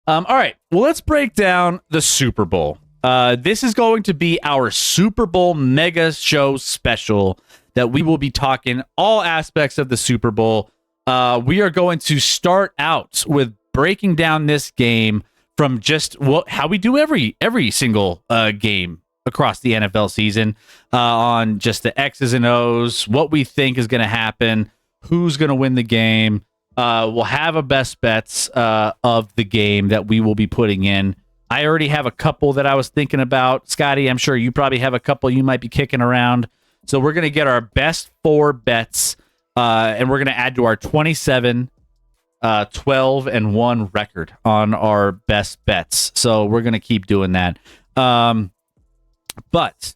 All right. Well, let's break down the Super Bowl. This is going to be our Super Bowl mega show special that we will be talking all aspects of the Super Bowl. We are going to start out with breaking down this game from just how we do every single game across the NFL season, on just the X's and O's, what we think is going to happen, who's going to win the game. We'll have a best bets of the game that we will be putting in. I already have a couple that I was thinking about. Scotty, I'm sure you probably have a couple you might be kicking around. So we're going to get our best four bets, and we're going to add to our 27, 12, and 1 record on our best bets. So we're going to keep doing that. But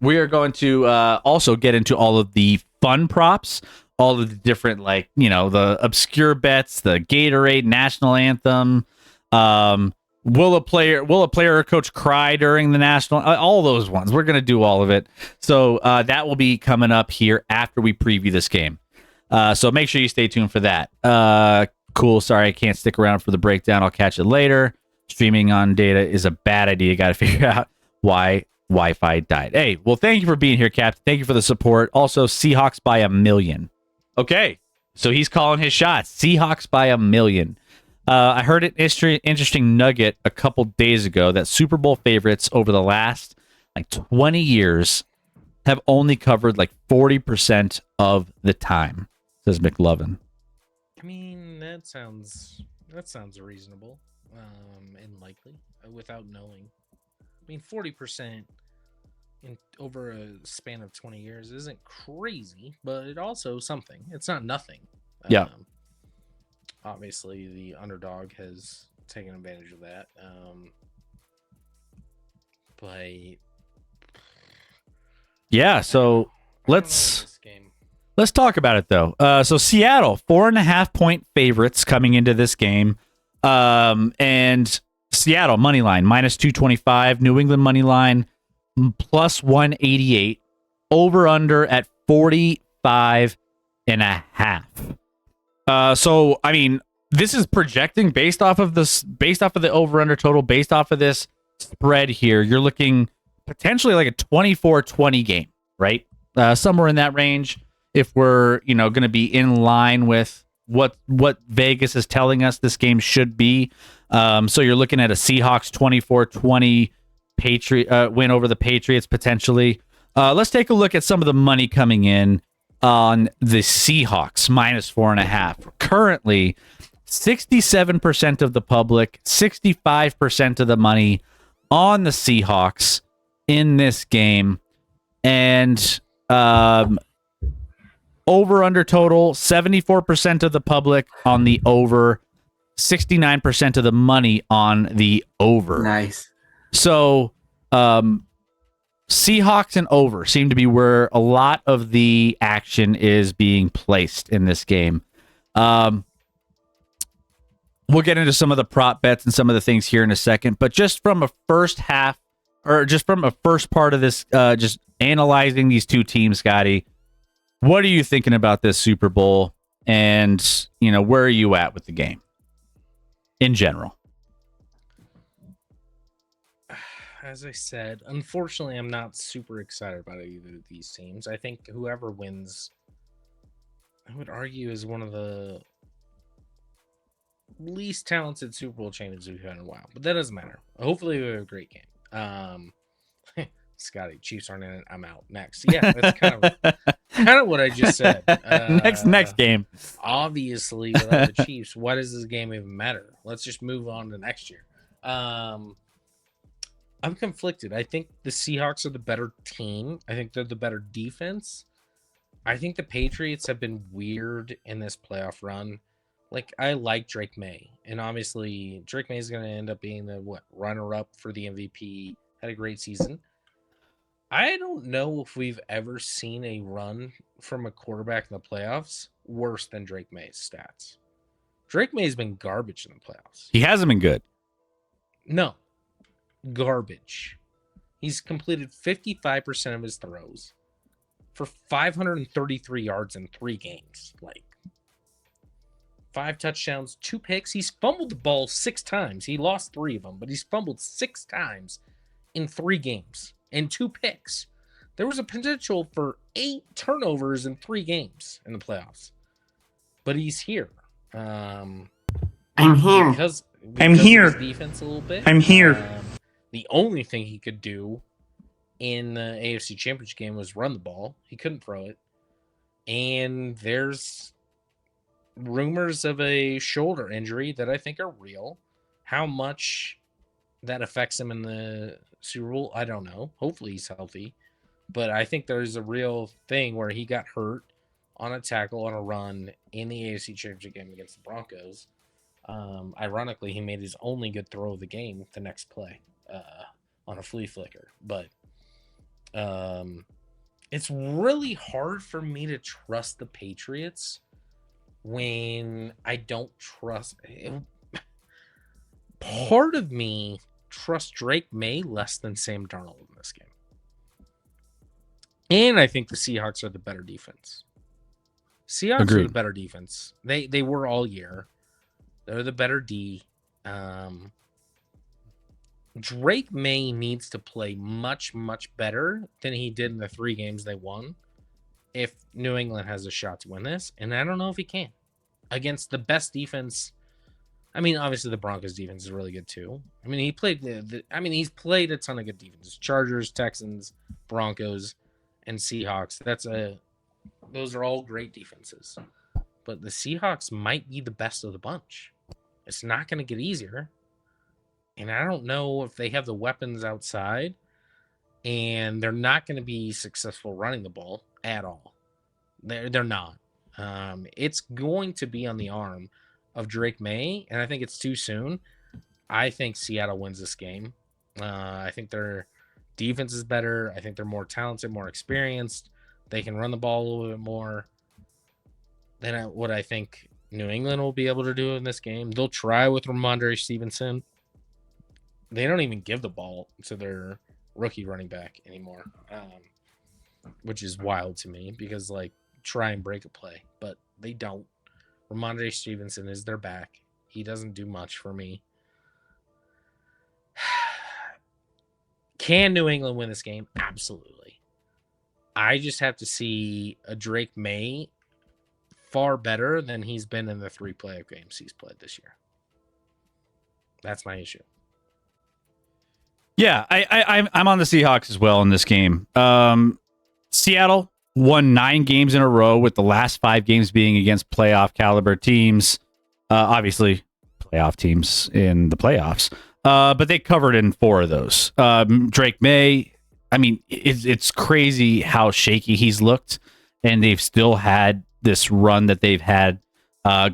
we are going to also get into all of the fun props, all of the different, the obscure bets, the Gatorade national anthem. Will a player or coach cry during the national? All those ones. We're going to do all of it. So that will be coming up here after we preview this game. So make sure you stay tuned for that. Cool. Sorry, I can't stick around for the breakdown. I'll catch it later. Streaming on data is a bad idea. Got to figure out why Wi-Fi died. Hey, well, thank you for being here, Captain. Thank you for the support. Also, Seahawks by 1 million. Okay, so he's calling his shots. Seahawks by 1 million. I heard an interesting nugget a couple days ago that Super Bowl favorites over the last 20 years have only covered 40% of the time, says McLovin. I mean, that sounds reasonable and likely without knowing. I mean, 40% over a span of 20 years isn't crazy, but it also something. It's not nothing. Yeah. Obviously, the underdog has taken advantage of that. But yeah, so let's talk about it though. So Seattle 4.5-point favorites coming into this game, and Seattle money line -225, New England money line +188, over under at 45.5. So I mean, this is projecting based off of the over under total, based off of this spread here. You're looking potentially like a 24-20 game, right? Somewhere in that range. If we're going to be in line with what Vegas is telling us this game should be. So you're looking at a Seahawks 24-20 win over the Patriots potentially. Let's take a look at some of the money coming in on the Seahawks -4.5. Currently, 67% of the public, 65% of the money on the Seahawks in this game, and over under total 74% of the public on the over, 69% of the money on the over. Nice. So Seahawks and over seem to be where a lot of the action is being placed in this game. We'll get into some of the prop bets and some of the things here in a second, but just from a first half, or just from a first part of this, just analyzing these two teams, Scotty, what are you thinking about this Super Bowl? And, where are you at with the game in general? As I said, unfortunately, I'm not super excited about either of these teams. I think whoever wins, I would argue, is one of the least talented Super Bowl champions we've had in a while. But that doesn't matter. Hopefully, we have a great game. Scotty, Chiefs aren't in it. I'm out. Next. Yeah, that's kind of what I just said. Next game. Obviously, without the Chiefs, why does this game even matter? Let's just move on to next year. I'm conflicted. I think the Seahawks are the better team. I think they're the better defense. I think the Patriots have been weird in this playoff run. I like Drake May, and obviously Drake May is going to end up being the runner-up for the MVP. Had a great season. I don't know if we've ever seen a run from a quarterback in the playoffs worse than Drake May's stats. Drake May's been garbage in the playoffs. He hasn't been good. No. Garbage. He's completed 55% of his throws for 533 yards in 3 games. 5 touchdowns, 2 picks. He's fumbled the ball 6 times. He lost 3 of them, but he's fumbled 6 times in 3 games and 2 picks. There was a potential for 8 turnovers in 3 games in the playoffs, but he's here. I'm here. Because I'm here. Of his defense a little bit. I'm here. The only thing he could do in the AFC Championship game was run the ball. He couldn't throw it. And there's rumors of a shoulder injury that I think are real. How much that affects him in the Super Bowl, I don't know. Hopefully he's healthy. But I think there's a real thing where he got hurt on a tackle on a run in the AFC Championship game against the Broncos. Ironically, he made his only good throw of the game the next play on a flea flicker. But it's really hard for me to trust the Patriots when I don't trust. Part of me trusts Drake May less than Sam Darnold in this game. And I think the Seahawks are the better defense. Seahawks Agreed. are the better defense. They were all year. They're the better D. Drake May needs to play much, much better than he did in the 3 games they won if New England has a shot to win this. And I don't know if he can. Against the best defense. I mean, obviously the Broncos defense is really good too. I mean, he played he's played a ton of good defenses. Chargers, Texans, Broncos, and Seahawks. Those are all great defenses. But the Seahawks might be the best of the bunch. It's not going to get easier. And I don't know if they have the weapons outside. And they're not going to be successful running the ball at all. They're not. It's going to be on the arm of Drake May. And I think it's too soon. I think Seattle wins this game. I think their defense is better. I think they're more talented, more experienced. They can run the ball a little bit more than what I think New England will be able to do in this game. They'll try with Ramondre Stevenson. They don't even give the ball to their rookie running back anymore, which is wild to me because, like, try and break a play, but they don't. Ramondre Stevenson is their back. He doesn't do much for me. Can New England win this game? Absolutely. I just have to see a Drake May far better than he's been in the 3 playoff games he's played this year. That's my issue. Yeah, I'm on the Seahawks as well in this game. Seattle won 9 games in a row, with the last 5 games being against playoff caliber teams. Obviously, playoff teams in the playoffs. But they covered in 4 of those. Drake May, I mean, it's crazy how shaky he's looked, and they've still had this run that they've had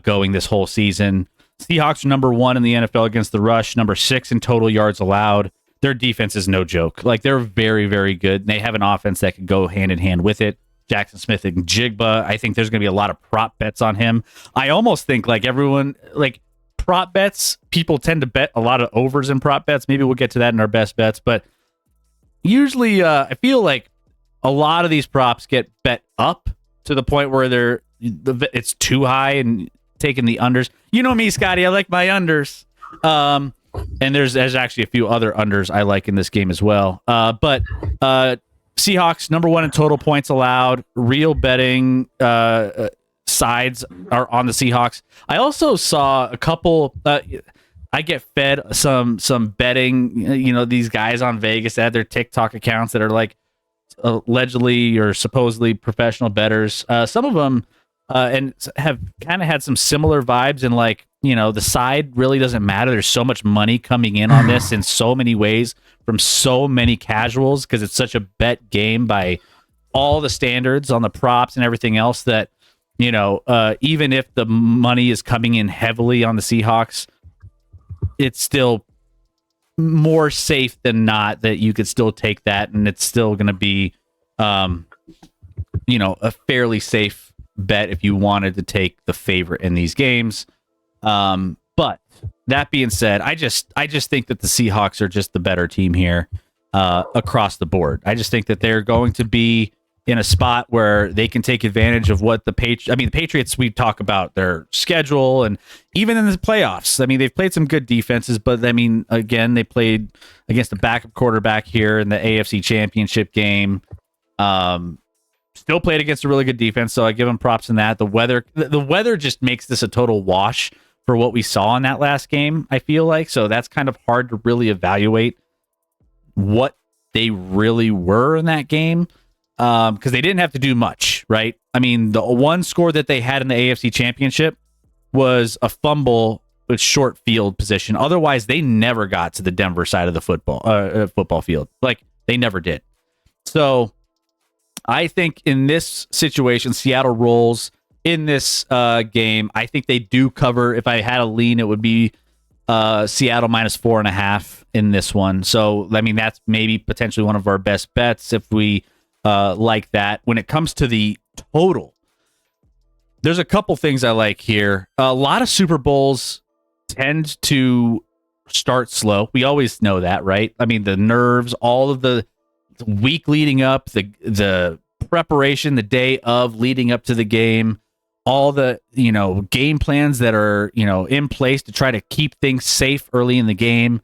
going this whole season. Seahawks are number 1 in the NFL against the rush, number 6 in total yards allowed. Their defense is no joke. Like, they're very, very good. They have an offense that can go hand in hand with it. Jackson Smith and Jigba. I think there's going to be a lot of prop bets on him. I almost think, like, everyone, like, prop bets, people tend to bet a lot of overs in prop bets. Maybe we'll get to that in our best bets, but usually I feel like a lot of these props get bet up to the point where it's too high and taking the unders. You know me, Scotty. I like my unders. And there's actually a few other unders I like in this game as well. But Seahawks, number 1 in total points allowed. Real betting sides are on the Seahawks. I also saw a couple. I get fed some betting. You know, these guys on Vegas that have their TikTok accounts that are like allegedly or supposedly professional bettors. Some of them and have kind of had some similar vibes, and, like, you know, the side really doesn't matter. There's so much money coming in on this in so many ways from so many casuals, because it's such a bet game by all the standards on the props and everything else, that, you know, even if the money is coming in heavily on the Seahawks, it's still more safe than not that you could still take that, and it's still going to be, you know, a fairly safe bet if you wanted to take the favorite in these games. But that being said, I just think that the Seahawks are just the better team here across the board. I just think that they're going to be in a spot where they can take advantage of what the the Patriots, we talk about their schedule and even in the playoffs. I mean, they've played some good defenses, but I mean, again, they played against the backup quarterback here in the AFC Championship game. Still played against a really good defense, so I give them props in that. The weather just makes this a total wash for what we saw in that last game, I feel like. So that's kind of hard to really evaluate what they really were in that game. Because they didn't have to do much, right? I mean, the one score that they had in the AFC Championship was a fumble with short field position. Otherwise, they never got to the Denver side of the football field. Like, they never did. So I think in this situation, Seattle rolls in this game. I think they do cover. If I had a lean, it would be Seattle minus 4.5 in this one. So, I mean, that's maybe potentially one of our best bets if we like that. When it comes to the total, there's a couple things I like here. A lot of Super Bowls tend to start slow. We always know that, right? I mean, the nerves, all of the week leading up, the preparation, the day of leading up to the game, all the, game plans that are, in place to try to keep things safe early in the game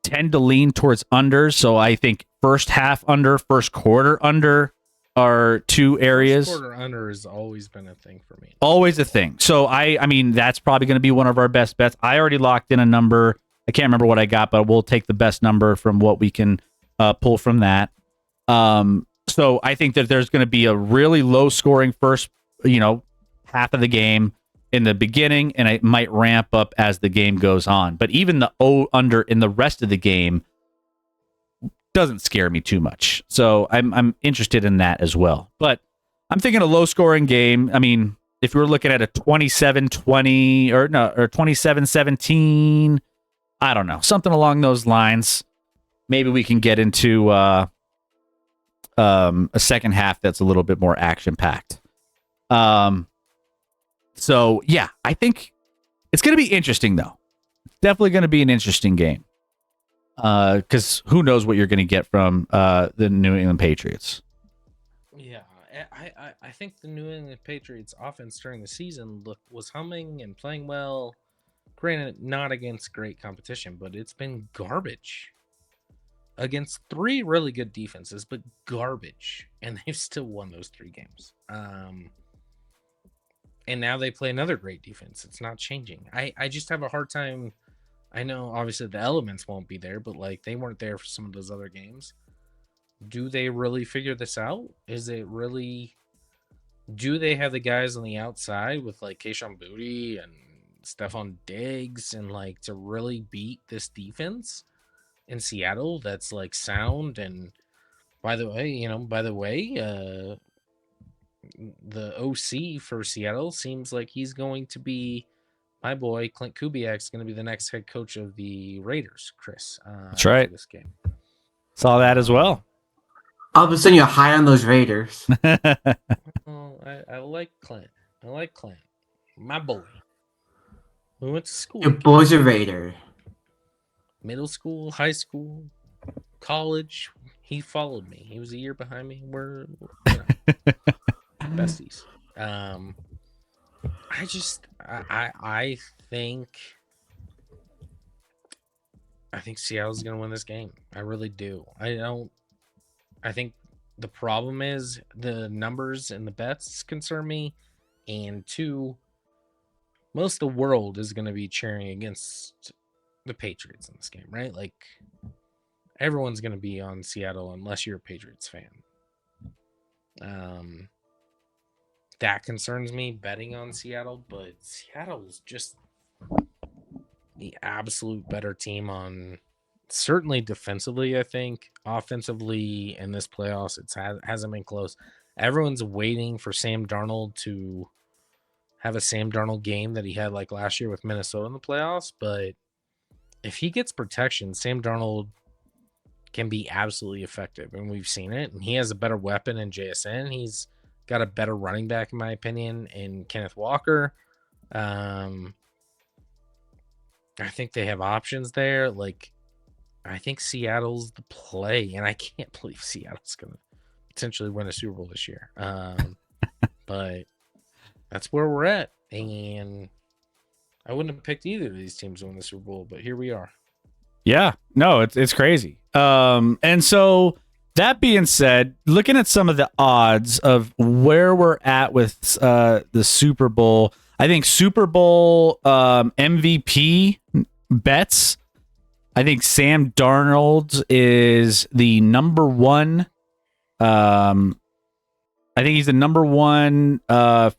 tend to lean towards unders. So I think first half under, first quarter under are two areas. First quarter under has always been a thing for me. Always a thing. So I mean, that's probably going to be one of our best bets. I already locked in a number. I can't remember what I got, but we'll take the best number from what we can pull from that. So I think that there's going to be a really low scoring first, half of the game in the beginning, and it might ramp up as the game goes on. But even the under in the rest of the game doesn't scare me too much. So I'm interested in that as well. But I'm thinking a low scoring game. I mean, if we were looking at a 27-20 or 27-17, I don't know, something along those lines, maybe we can get into a second half that's a little bit more action packed. So yeah, I think it's going to be interesting though. Definitely going to be an interesting game. Because who knows what you're going to get from the New England Patriots. Yeah, I think the New England Patriots offense during the season was humming and playing well. Granted, not against great competition, but it's been garbage against three really good defenses, but garbage, and they've still won those 3 games. And now they play another great defense. It's not changing. I just have a hard time. I know obviously the elements won't be there, but like they weren't there for some of those other games. Do they really figure this out? Is it really? Do they have the guys on the outside with like Kayshon Boutte and Stephon Diggs and like to really beat this defense in Seattle that's like sound? And by the way, the OC for Seattle seems like he's going to be my boy Clint Kubiak's going to be the next head coach of the Raiders, Chris. That's right. This game. Saw that as well. All of a sudden, you're high on those Raiders. Well, I like Clint. I like Clint. My boy. We went to school. Your boy's a Raider. Middle school, high school, college. He followed me. He was a year behind me. We're besties. I think Seattle's gonna win this game. I really do. I think the problem is the numbers and the bets concern me, and 2, most of the world is gonna be cheering against the Patriots in this game, right? Like everyone's gonna be on Seattle unless you're a Patriots fan. That concerns me betting on Seattle, but Seattle's just the absolute better team on certainly defensively. I think offensively in this playoffs, it hasn't been close. Everyone's waiting for Sam Darnold to have a Sam Darnold game that he had like last year with Minnesota in the playoffs, but if he gets protection, Sam Darnold can be absolutely effective, and we've seen it. And he has a better weapon in JSN. He's got a better running back, in my opinion, in Kenneth Walker. I think they have options there. Like, I think Seattle's the play, and I can't believe Seattle's going to potentially win a Super Bowl this year. But that's where we're at, and I wouldn't have picked either of these teams to win the Super Bowl, but here we are. Yeah, no, it's crazy. And so that being said, looking at some of the odds of where we're at with the Super Bowl, I think Super Bowl MVP bets. I think Sam Darnold is the number one. I think he's the number one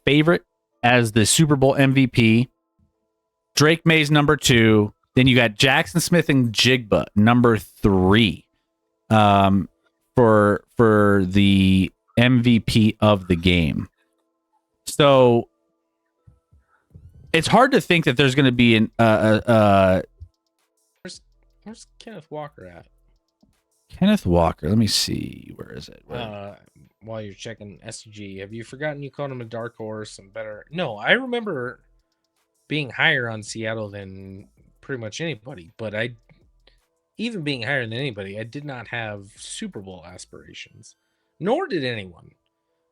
favorite as the Super Bowl MVP. Drake May's number 2. Then you got Jackson Smith and Jigba number 3 for the MVP of the game. So it's hard to think that there's going to be an Where's Kenneth Walker at? Kenneth Walker. Let me see. Where is it? While you're checking SG, have you forgotten you called him a dark horse and better? No, I remember being higher on Seattle than pretty much anybody, but even being higher than anybody, I did not have Super Bowl aspirations, nor did anyone.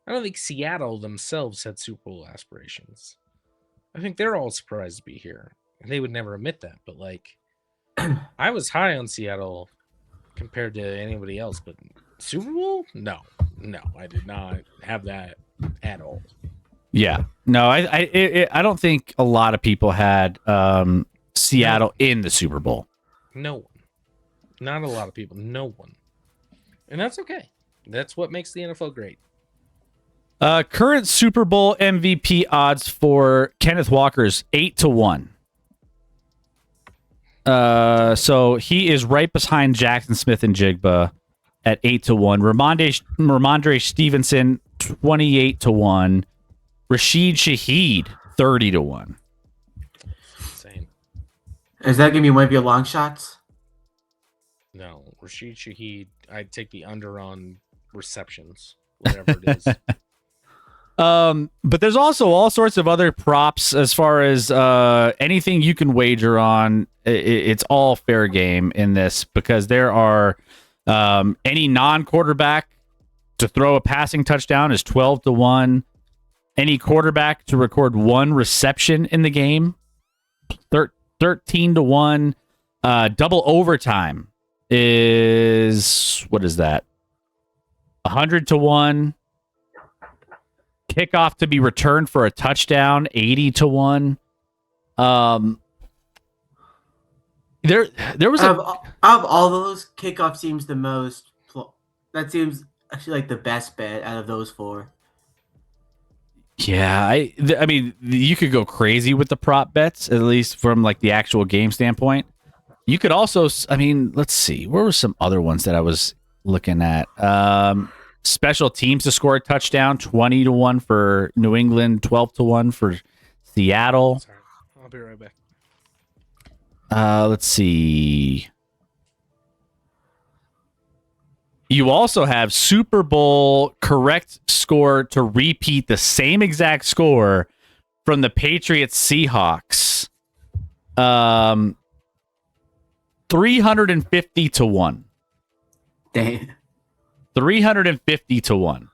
I don't think Seattle themselves had Super Bowl aspirations. I think they're all surprised to be here, and they would never admit that, but like, I was high on Seattle compared to anybody else, but Super Bowl? No, I did not have that at all. Yeah, no, I don't think a lot of people had Seattle in the Super Bowl. No one, not a lot of people, no one, and that's okay. That's what makes the NFL great. Current Super Bowl MVP odds for Kenneth Walker's 8-1. So he is right behind Jackson Smith and Jigba at 8-1. Ramondre Stevenson 28-1. Rashid Shaheed 30-1. Insane. Is that gonna be one of your long shots? No, Rashid Shaheed. I'd take the under on receptions, whatever it is. But there's also all sorts of other props as far as anything you can wager on. It's all fair game in this because there are any non-quarterback to throw a passing touchdown is 12-1. Any quarterback to record 1 reception in the game, 13-1. Double overtime is, what is that? 100-1. Kickoff to be returned for a touchdown, 80-1. There was out of all those, kickoff seems the most. That seems actually like the best bet out of those 4. Yeah, I mean, you could go crazy with the prop bets, at least from like the actual game standpoint. You could also, I mean, let's see, where were some other ones that I was looking at? Special teams to score a touchdown, 20-1 for New England, 12-1 for Seattle. Sorry, I'll be right back. Let's see. You also have Super Bowl correct score to repeat the same exact score from the Patriots Seahawks. 350-1. Dang. 350-1.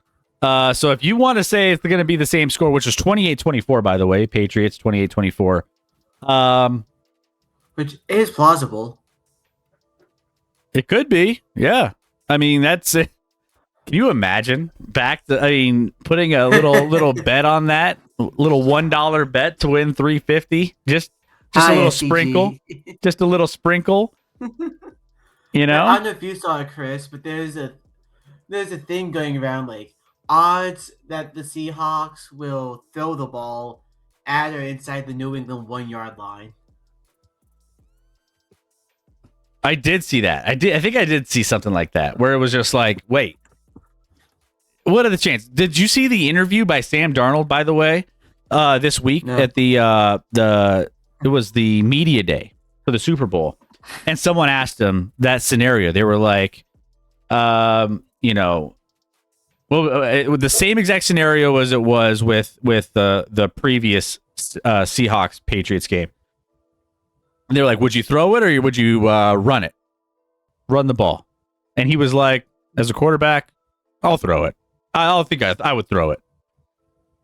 So if you want to say it's going to be the same score, which is 28-24, by the way, Patriots 28-24. Which is plausible. It could be, yeah. I mean, that's it. Can you imagine putting a little bet on that, little $1 bet to win 350? Just a little sprinkle, just a little sprinkle. You know, I don't know if you saw it, Chris, but there's a thing going around like odds that the Seahawks will throw the ball at or inside the New England 1-yard line. I did see that. I think I did see something like that where it was just like, wait, what are the chances? Did you see the interview by Sam Darnold, by the way, this week at it was the media day for the Super Bowl, and someone asked him that scenario. They were like, the same exact scenario as it was with the previous Seahawks Patriots game. And they were like, would you throw it or would you run it? Run the ball. And he was like, as a quarterback, I'll throw it. I don't think I would throw it.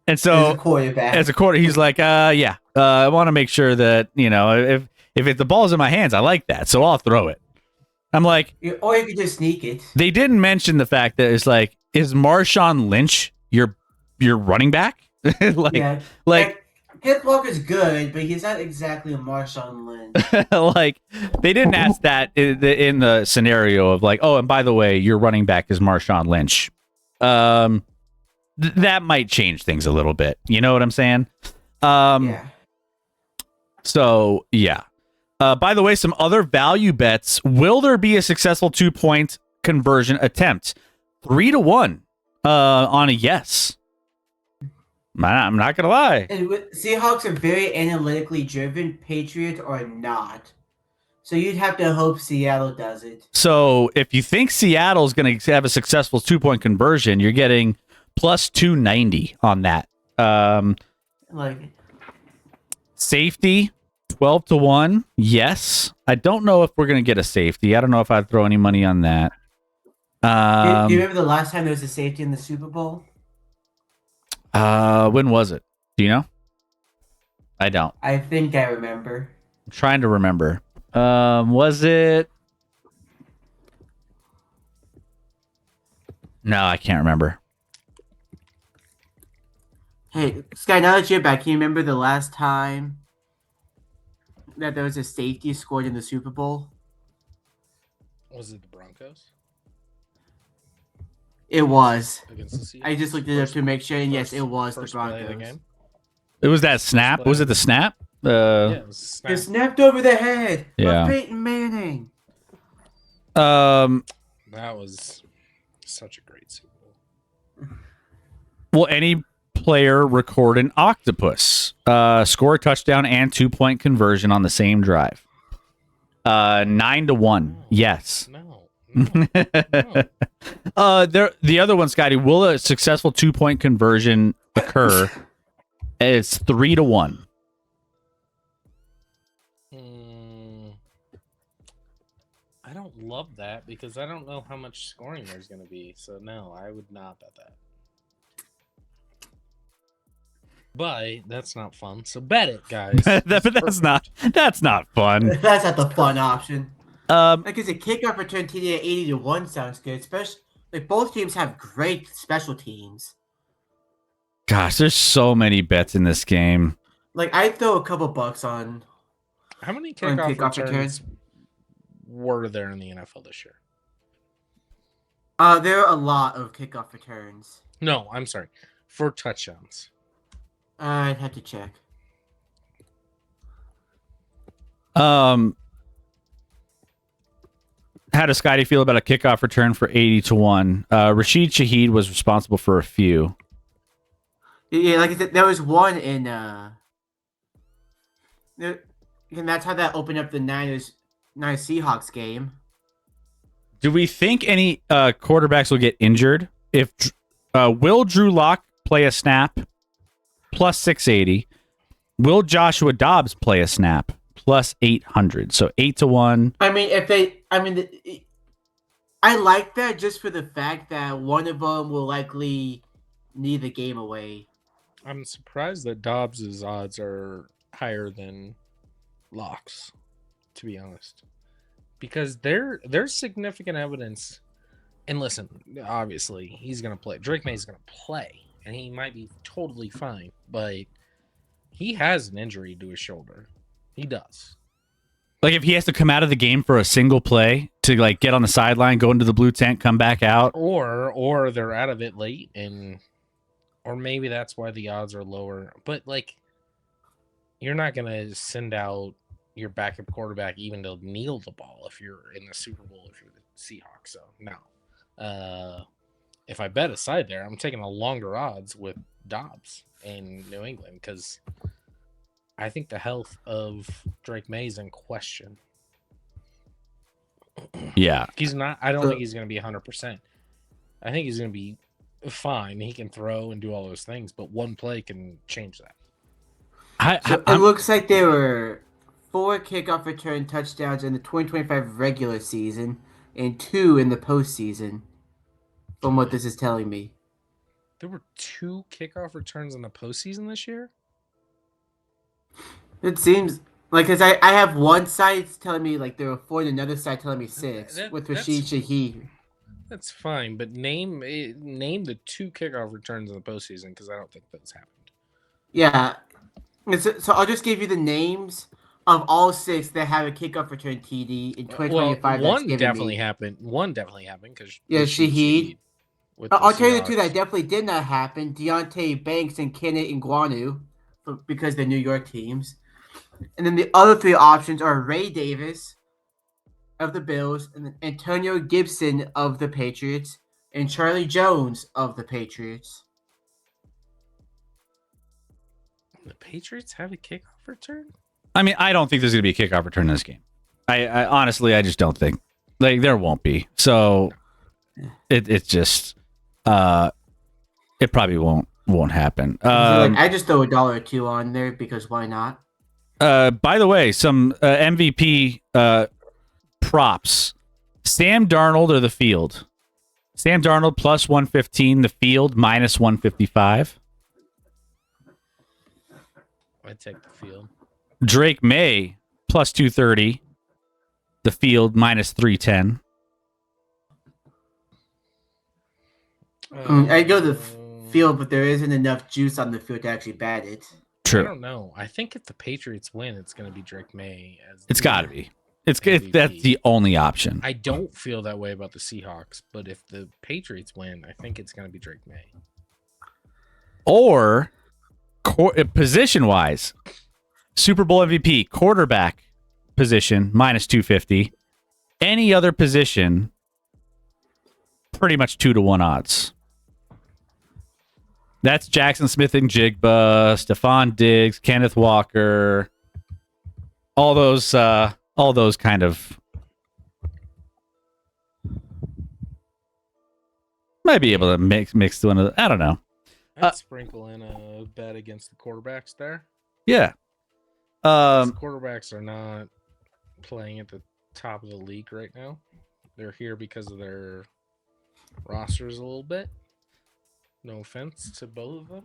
And As so a quarterback. as a quarter, he's like, yeah, I want to make sure that, if the ball's in my hands, I like that, so I'll throw it. I'm like, Or you could just sneak it. they didn't mention the fact that it's like, is Marshawn Lynch your running back? Yeah. like Kenneth Walker's good, but he's not exactly a Marshawn Lynch. like they didn't ask that in the scenario of like, oh, and by the way, your running back is Marshawn Lynch. That might change things a little bit. You know what I'm saying? Yeah. So yeah. By the way, some other value bets. Will there be a successful 2-point conversion attempt? 3-1 on a yes. I'm not gonna lie. And Seahawks are very analytically driven. Patriots are not. So you'd have to hope Seattle does it. So if you think Seattle's going to have a successful 2-point conversion, you're getting plus 290 on that. Like Safety, 12-1. Yes. I don't know if we're going to get a safety. I don't know if I'd throw any money on that. do you remember the last time there was a safety in the Super Bowl? When was it? Do you know? I don't. I think I remember. I'm trying to remember. Was it? No, I can't remember. Hey, Sky, now that you're back, can you remember the last time that there was a safety scored in the Super Bowl? Was it the Broncos It was. against the Seahawks? I just looked it up to make sure, and yes, it was the First play of the Broncos. game? It was that snap. Was it the snap? Yeah, it was a They snap. snapped over the head Yeah. of Peyton Manning. Um. That was such a great Super Bowl. Will any player record an octopus? Score a touchdown and 2-point conversion on the same drive. 9-1. Yes. No. No. The other one, Scotty. Will a successful 2-point conversion occur? It's 3-1. I don't love that because I don't know how much scoring there's going to be. So no, I would not bet that. But that's not fun. So bet it, guys. But that's not fun. That's not the fun option. Um, Like, is a kickoff return TD at 80-1 sounds good. Especially, like, both teams have great special teams. gosh, there's so many bets in this game. Like, I'd throw a couple bucks on. How many On kickoff kickoff returns were there in the NFL this year? There are a lot of kickoff returns. No, I'm sorry. For touchdowns. I'd have to check. How does Scotty feel about a kickoff return for 80-1? Rashid Shaheed was responsible for a few. Yeah, like I said, there was one in and that's how that opened up the Niners Seahawks game. Do we think any quarterbacks will get injured? If will Drew Lock play a snap? Plus 680. Will Joshua Dobbs play a snap? Plus 800. So 8-1. I like that just for the fact that one of them will likely need the game away. I'm surprised that Dobbs' odds are higher than Locke's, to be honest. Because there's significant evidence. And listen, obviously, he's going to play. Drake May's going to play. And he might be totally fine. But he has an injury to his shoulder. He does. Like if he has to come out of the game for a single play to like get on the sideline, go into the blue tent, come back out. Or they're out of it late or maybe that's why the odds are lower. But like you're not gonna send out your backup quarterback even to kneel the ball if you're in the Super Bowl if you're the Seahawks. So no. If I bet aside there, I'm taking a longer odds with Dobbs in New England because I think the health of Drake May is in question. Yeah. He's not. I don't think he's going to be 100%. I think he's going to be fine. He can throw and do all those things, but one play can change that. It looks like there were 4 kickoff return touchdowns in the 2025 regular season and 2 in the postseason, from what this is telling me. There were 2 kickoff returns in the postseason this year. It seems like because I have one side telling me like there were 4, and another side telling me 6 with Rashid Shaheed. That's fine, but name the 2 kickoff returns in the postseason because I don't think those happened. Yeah, so I'll just give you the names of all 6 that have a kickoff return TD in 2025. Well, one definitely happened. One definitely happened because Shaheed. With I'll tell you the 2 that definitely did not happen: Deontay Banks and Kenneth Nguanu, because they're New York teams. And then the other 3 options are Ray Davis of the Bills, and then Antonio Gibson of the Patriots, and Charlie Jones of the Patriots. The Patriots have a kickoff return? I mean, I don't think there's going to be a kickoff return in this game. I honestly, I just don't think. Like, there won't be. So it's just, it probably won't happen. I just throw $1 or $2 on there because why not? By the way, some MVP props. Sam Darnold or the field? Sam Darnold plus 115, the field minus 155. I'd take the field. Drake May plus 230, the field minus 310. I go to the field, but there isn't enough juice on the field to actually bat it. True. I don't know. I think if the Patriots win, it's going to be Drake May. It's got to be. That's the only option. I don't feel that way about the Seahawks, but if the Patriots win, I think it's going to be Drake May. Or position-wise, Super Bowl MVP, quarterback position, minus 250. Any other position, pretty much 2-1 odds. That's Jackson Smith and Jigba, Stephon Diggs, Kenneth Walker, all those kind of. Might be able to mix one of the, I don't know. I'd sprinkle in a bet against the quarterbacks there. Yeah. Quarterbacks are not playing at the top of the league right now. They're here because of their rosters a little bit. No offense to both of them.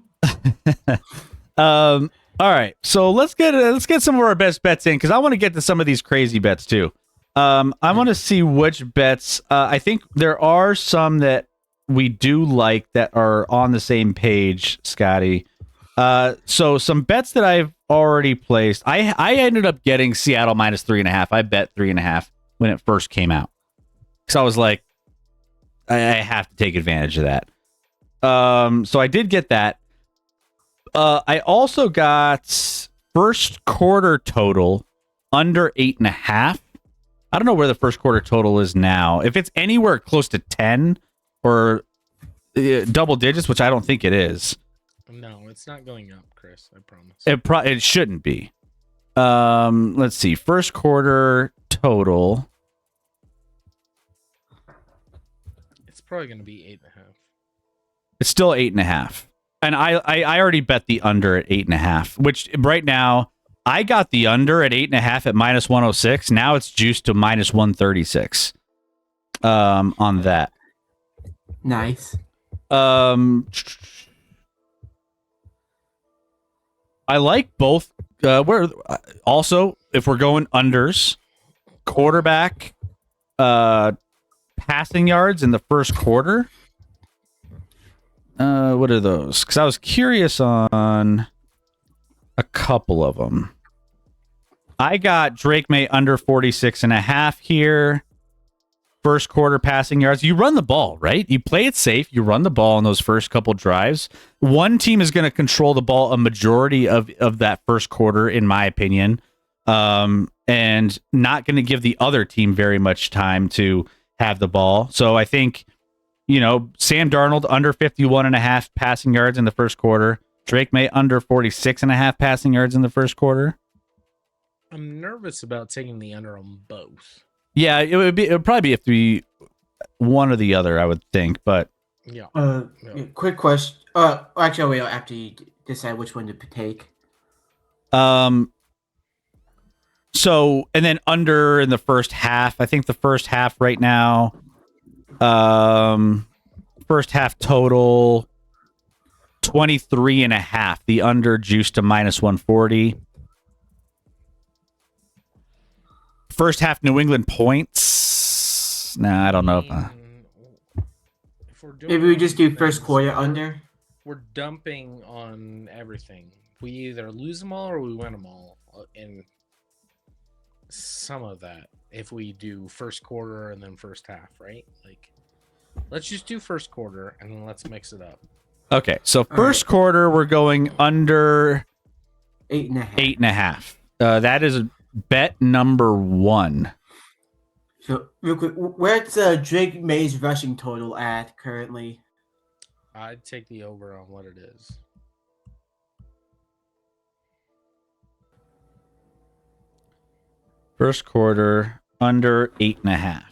All right, so let's get some of our best bets in because I want to get to some of these crazy bets too. I want to see which bets. I think there are some that we do like that are on the same page, Scotty. So some bets that I've already placed. I ended up getting Seattle minus 3.5. I bet 3.5 when it first came out because I was like, I have to take advantage of that. So I did get that. I also got first quarter total under 8.5. I don't know where the first quarter total is now. If it's anywhere close to 10 or double digits, which I don't think it is. No, it's not going up, Chris. I promise. It shouldn't be. Let's see. First quarter total. It's probably going to be 8.5. It's still 8.5. And I already bet the under at 8.5, which right now I got the under at 8.5 at minus 106. Now it's juiced to minus 136 on that. Nice. I like both. Where also, if we're going unders, quarterback passing yards in the first quarter. What are those? Because I was curious on a couple of them. I got Drake May under 46.5 here. First quarter passing yards. You run the ball, right? You play it safe. You run the ball in those first couple drives. One team is going to control the ball a majority of that first quarter, in my opinion, and not going to give the other team very much time to have the ball. So I think, Sam Darnold under 51.5 passing yards in the first quarter. Drake May under 46.5 passing yards in the first quarter. I'm nervous about taking the under on both. Yeah, it would probably be one or the other, I would think, but yeah. Quick question. Actually, wait, after you decide which one to take. So, and then under in the first half. I think the first half right now, first half total 23.5. The under juiced to minus 140. First half New England points. Nah, I don't know. If we're doing Maybe we just do things, first quarter we're- under. We're dumping on everything. We either lose them all or we win them all. And some of that, if we do first quarter and then first half, right? Like, let's just do first quarter and then let's mix it up. Okay, so first quarter we're going under 8.5. 8.5. That is bet number 1. So real quick, where's Drake May's rushing total at currently? I'd take the over on what it is. First quarter under 8.5.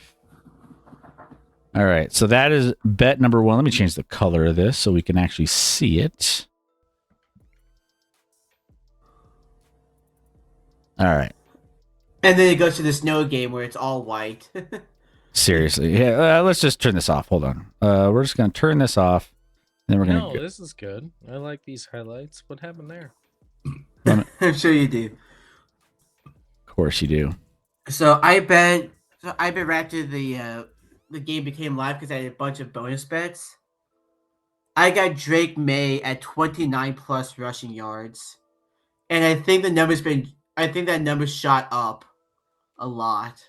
All right, so that is bet number 1. Let me change the color of this so we can actually see it. All right. And then it goes to the snow game where it's all white. Seriously. Yeah, let's just turn this off. Hold on. We're just going to turn this off. Then we're going No, to this is good. I like these highlights. What happened there? I'm sure you do. Of course you do. So I bet right after the game became live because I had a bunch of bonus bets. I got Drake May at 29 plus rushing yards. And I think that number shot up a lot.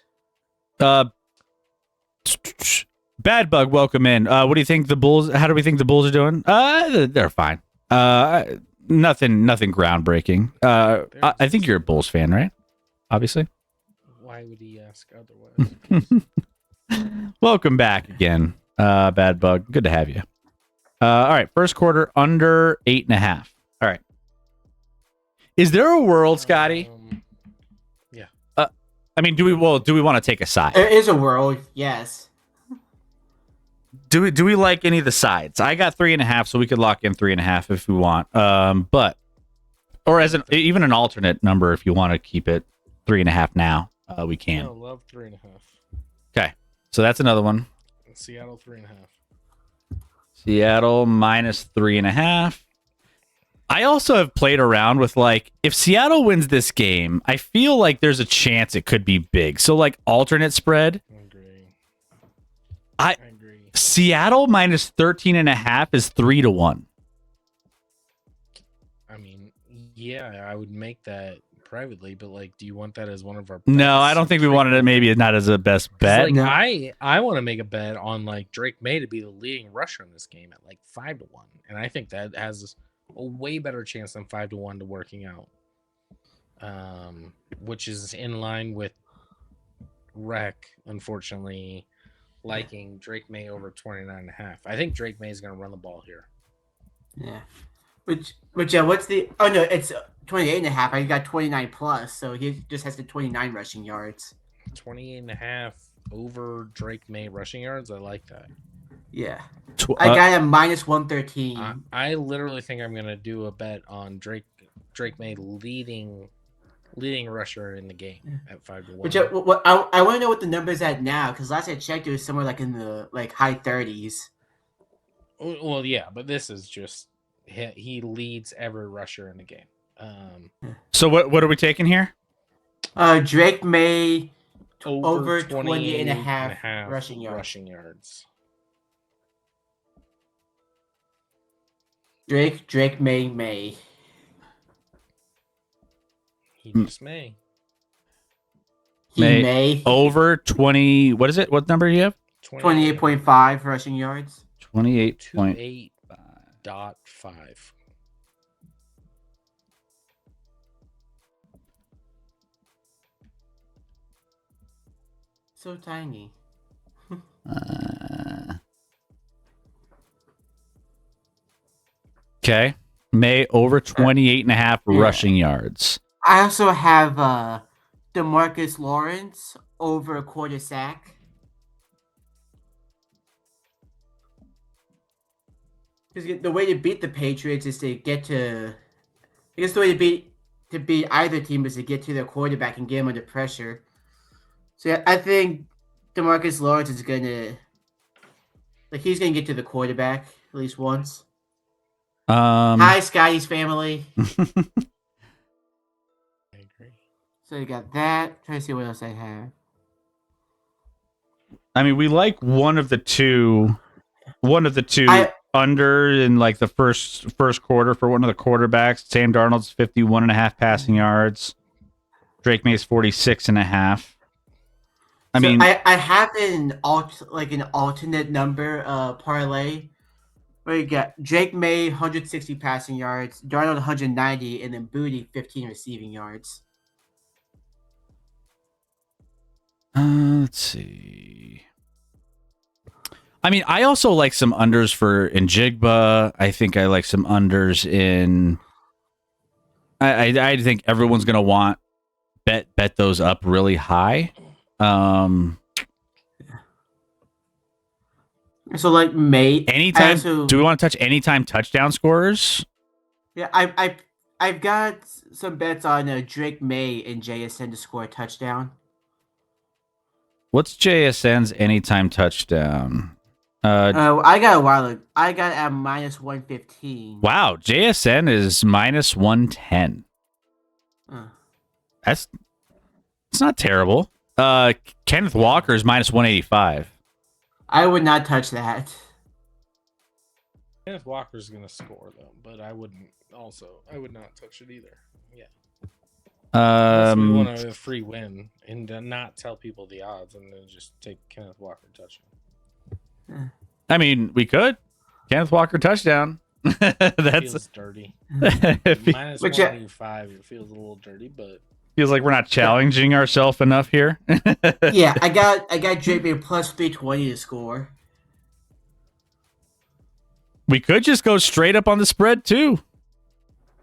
Bad Bug, welcome in. What do you think the Bulls? How do we think the Bulls are doing? They're fine. Nothing groundbreaking. I think you're a Bulls fan, right? Obviously. Why would he ask otherwise? Welcome back again, Bad Bug. Good to have you. All right, first quarter under 8.5. All right. Is there a world, Scotty? Yeah. I mean, do we want to take a side? There is a world, yes. Do we like any of the sides? I got 3.5, so we could lock in 3.5 if we want. But or as even an alternate number if you want to keep it 3.5 now, we can. No, love 3.5. Okay, so that's another one. Seattle 3.5. Seattle minus 3.5. I also have played around with like if Seattle wins this game, I feel like there's a chance it could be big. So like alternate spread. I agree. Seattle minus 13.5 is 3-1. I mean, yeah, I would make that privately, but like, do you want that as one of our bets? No, I don't think we wanted it. Maybe not as a best bet. Like, No. I want to make a bet on like Drake May to be the leading rusher in this game at like 5-1, and I think that has a way better chance than 5-1 to working out. Which is in line with Rec, unfortunately, liking Drake May over 29.5. I think Drake May is going to run the ball here. Yeah. Which what's the oh no, it's 28.5. I got 29 plus, so he just has the 29 rushing yards. 28.5 over Drake May rushing yards. I like that. Yeah. I got a minus 113. I literally think I'm going to do a bet on Drake May leading rusher in the game at 5-1. Which I want to know what the number's at now, because last I checked it was somewhere like in the like high 30s. Well, yeah, but this is just he leads every rusher in the game. So what are we taking here? Drake May over 28 and a half rushing yards. Drake May. He just may. He may. Over 20. What is it? What number do you have? 28.5 rushing yards. 28.5. 28.5. So tiny. Okay. May over 28.5 rushing yards. I also have DeMarcus Lawrence over a quarter sack. Because the way to beat the Patriots is to get to. I guess the way to beat either team is to get to their quarterback and get him under pressure. So yeah, I think DeMarcus Lawrence is gonna. He's gonna get to the quarterback at least once. Hi, Scotty's family. I agree. So you got that. Try to see what else I have. I mean, we like one of the two under in like the first quarter for one of the quarterbacks. Sam Darnold's 51.5 passing yards. Drake May's 46.5. I mean, I have an alternate number parlay where you got Drake May 160 passing yards, Darnold 190, and then Booty 15 receiving yards. Let's see. I mean, I also like some unders for Njigba. I think I like some unders in. I think everyone's gonna want bet those up really high. So like May Anytime. Do we want to touch anytime touchdown scorers? Yeah, I've got some bets on Drake May and JSN to score a touchdown. What's JSN's anytime touchdown? I got a while ago. I got at minus 115. Wow, JSN is minus 110. It's not terrible. Kenneth Walker is minus 185. I would not touch that. Kenneth Walker's gonna score though, but I would not touch it either. Yeah. We want a free win and not tell people the odds and then just take Kenneth Walker touchdown. I mean, we could. Kenneth Walker touchdown. That's feels dirty. Minus 185, it feels a little dirty, but feels like we're not challenging ourselves enough here. Yeah, I got JB plus 320 to score. We could just go straight up on the spread too.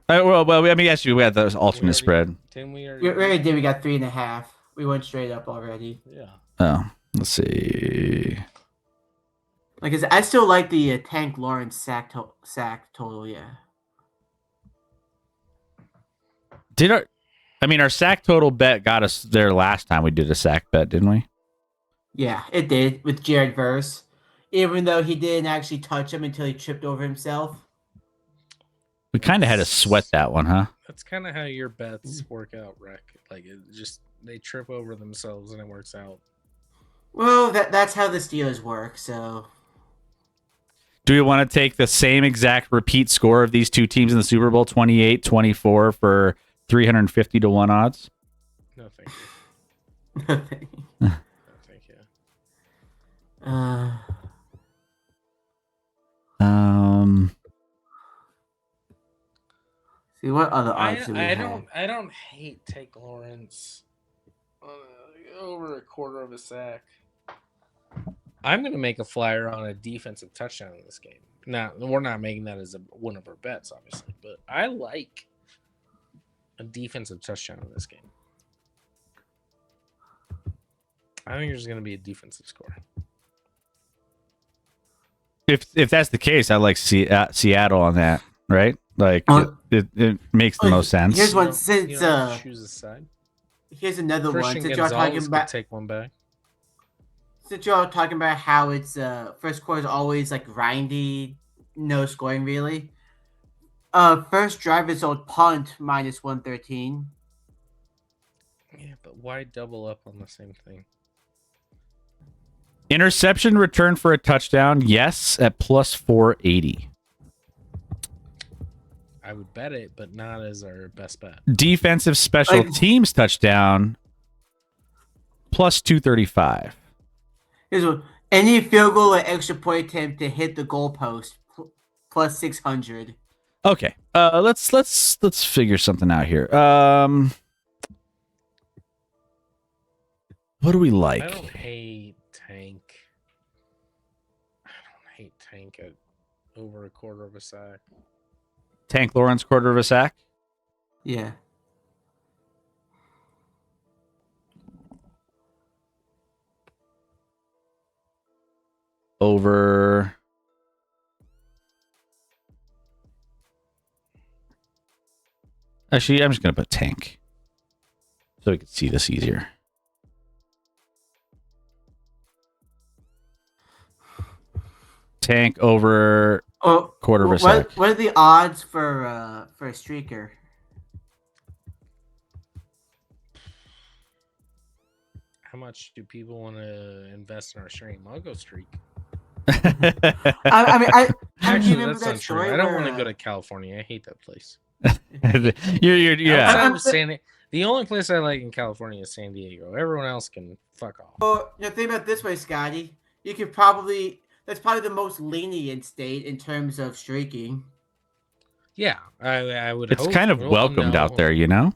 Well, I mean, yes, we had the alternate spread. Didn't we We already did. We got 3.5. We went straight up already. Yeah. Oh, let's see. Like I said, I still like the Tank Lawrence sack total. Yeah. Our sack total bet got us there last time we did a sack bet, didn't we? Yeah, it did with Jared Verse, even though he didn't actually touch him until he tripped over himself. We kind of had to sweat that one, huh? That's kind of how your bets work out, Rick. Like they trip over themselves and it works out. Well, that's how the Steelers work. So, do we want to take the same exact repeat score of these two teams in the Super Bowl, 28-24 for 350 to 1 odds? No, thank you. No, thank you. See what other odds do we have? I don't hate Tank Lawrence over a quarter of a sack. I'm gonna make a flyer on a defensive touchdown in this game. Now we're not making that as one of our bets, obviously, but I like a defensive touchdown in this game. I think there's gonna be a defensive score. If that's the case, I like Seattle on that, right? Like it makes the most sense. Here's one choose a side. Here's another Christian one. Since Gonzalez y'all talking about take one back. Since y'all talking about how it's first quarter is always like grindy, no scoring really. First drive result punt minus 113. Yeah, but why double up on the same thing? Interception return for a touchdown, yes, at plus 480. I would bet it, but not as our best bet. Defensive special teams touchdown, plus 235. Here's one. Any field goal or extra point attempt to hit the goalpost, plus 600. Okay, let's figure something out here. What do we like? I don't hate Tank at over a quarter of a sack. Tank Lawrence quarter of a sack? Yeah. Over. Actually, I'm just going to put Tank so we can see this easier. Tank over Oh, quarter of a sack. what are the odds for a streaker? How much do people want to invest in our stream? I'll go streak. I mean, do you Actually, remember that's that not true. story I don't want where, to go to California. I hate that place. Yeah. Outside of the only place I like in California is San Diego. Everyone else can fuck off. Well, think about it this way, Scotty. You could that's probably the most lenient state in terms of streaking. Yeah, I would. It's hope. kind of Well, welcomed no. out there, you know?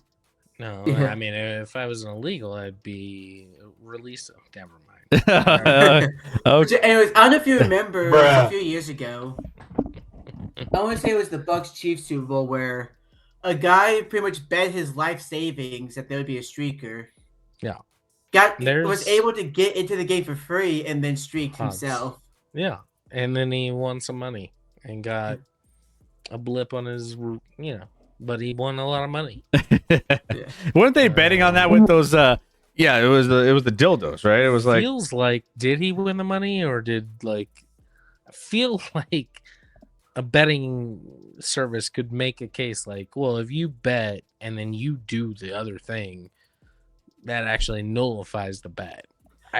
No, Yeah. I mean, if I was illegal, I'd be released. Never mind. Okay. Anyways, I don't know if you remember Bruh. a few years ago. I want to say it was the Bucks Chiefs Super Bowl where a guy pretty much bet his life savings that there would be a streaker. Yeah. Was able to get into the game for free and then streaked himself. Yeah, and then he won some money and got a blip on his, but he won a lot of money. Weren't they betting on that with those? Yeah, it was the dildos, right? It was like feels like did he win the money or did I feel like a betting service could make a case like, well, if you bet and then you do the other thing, that actually nullifies the bet.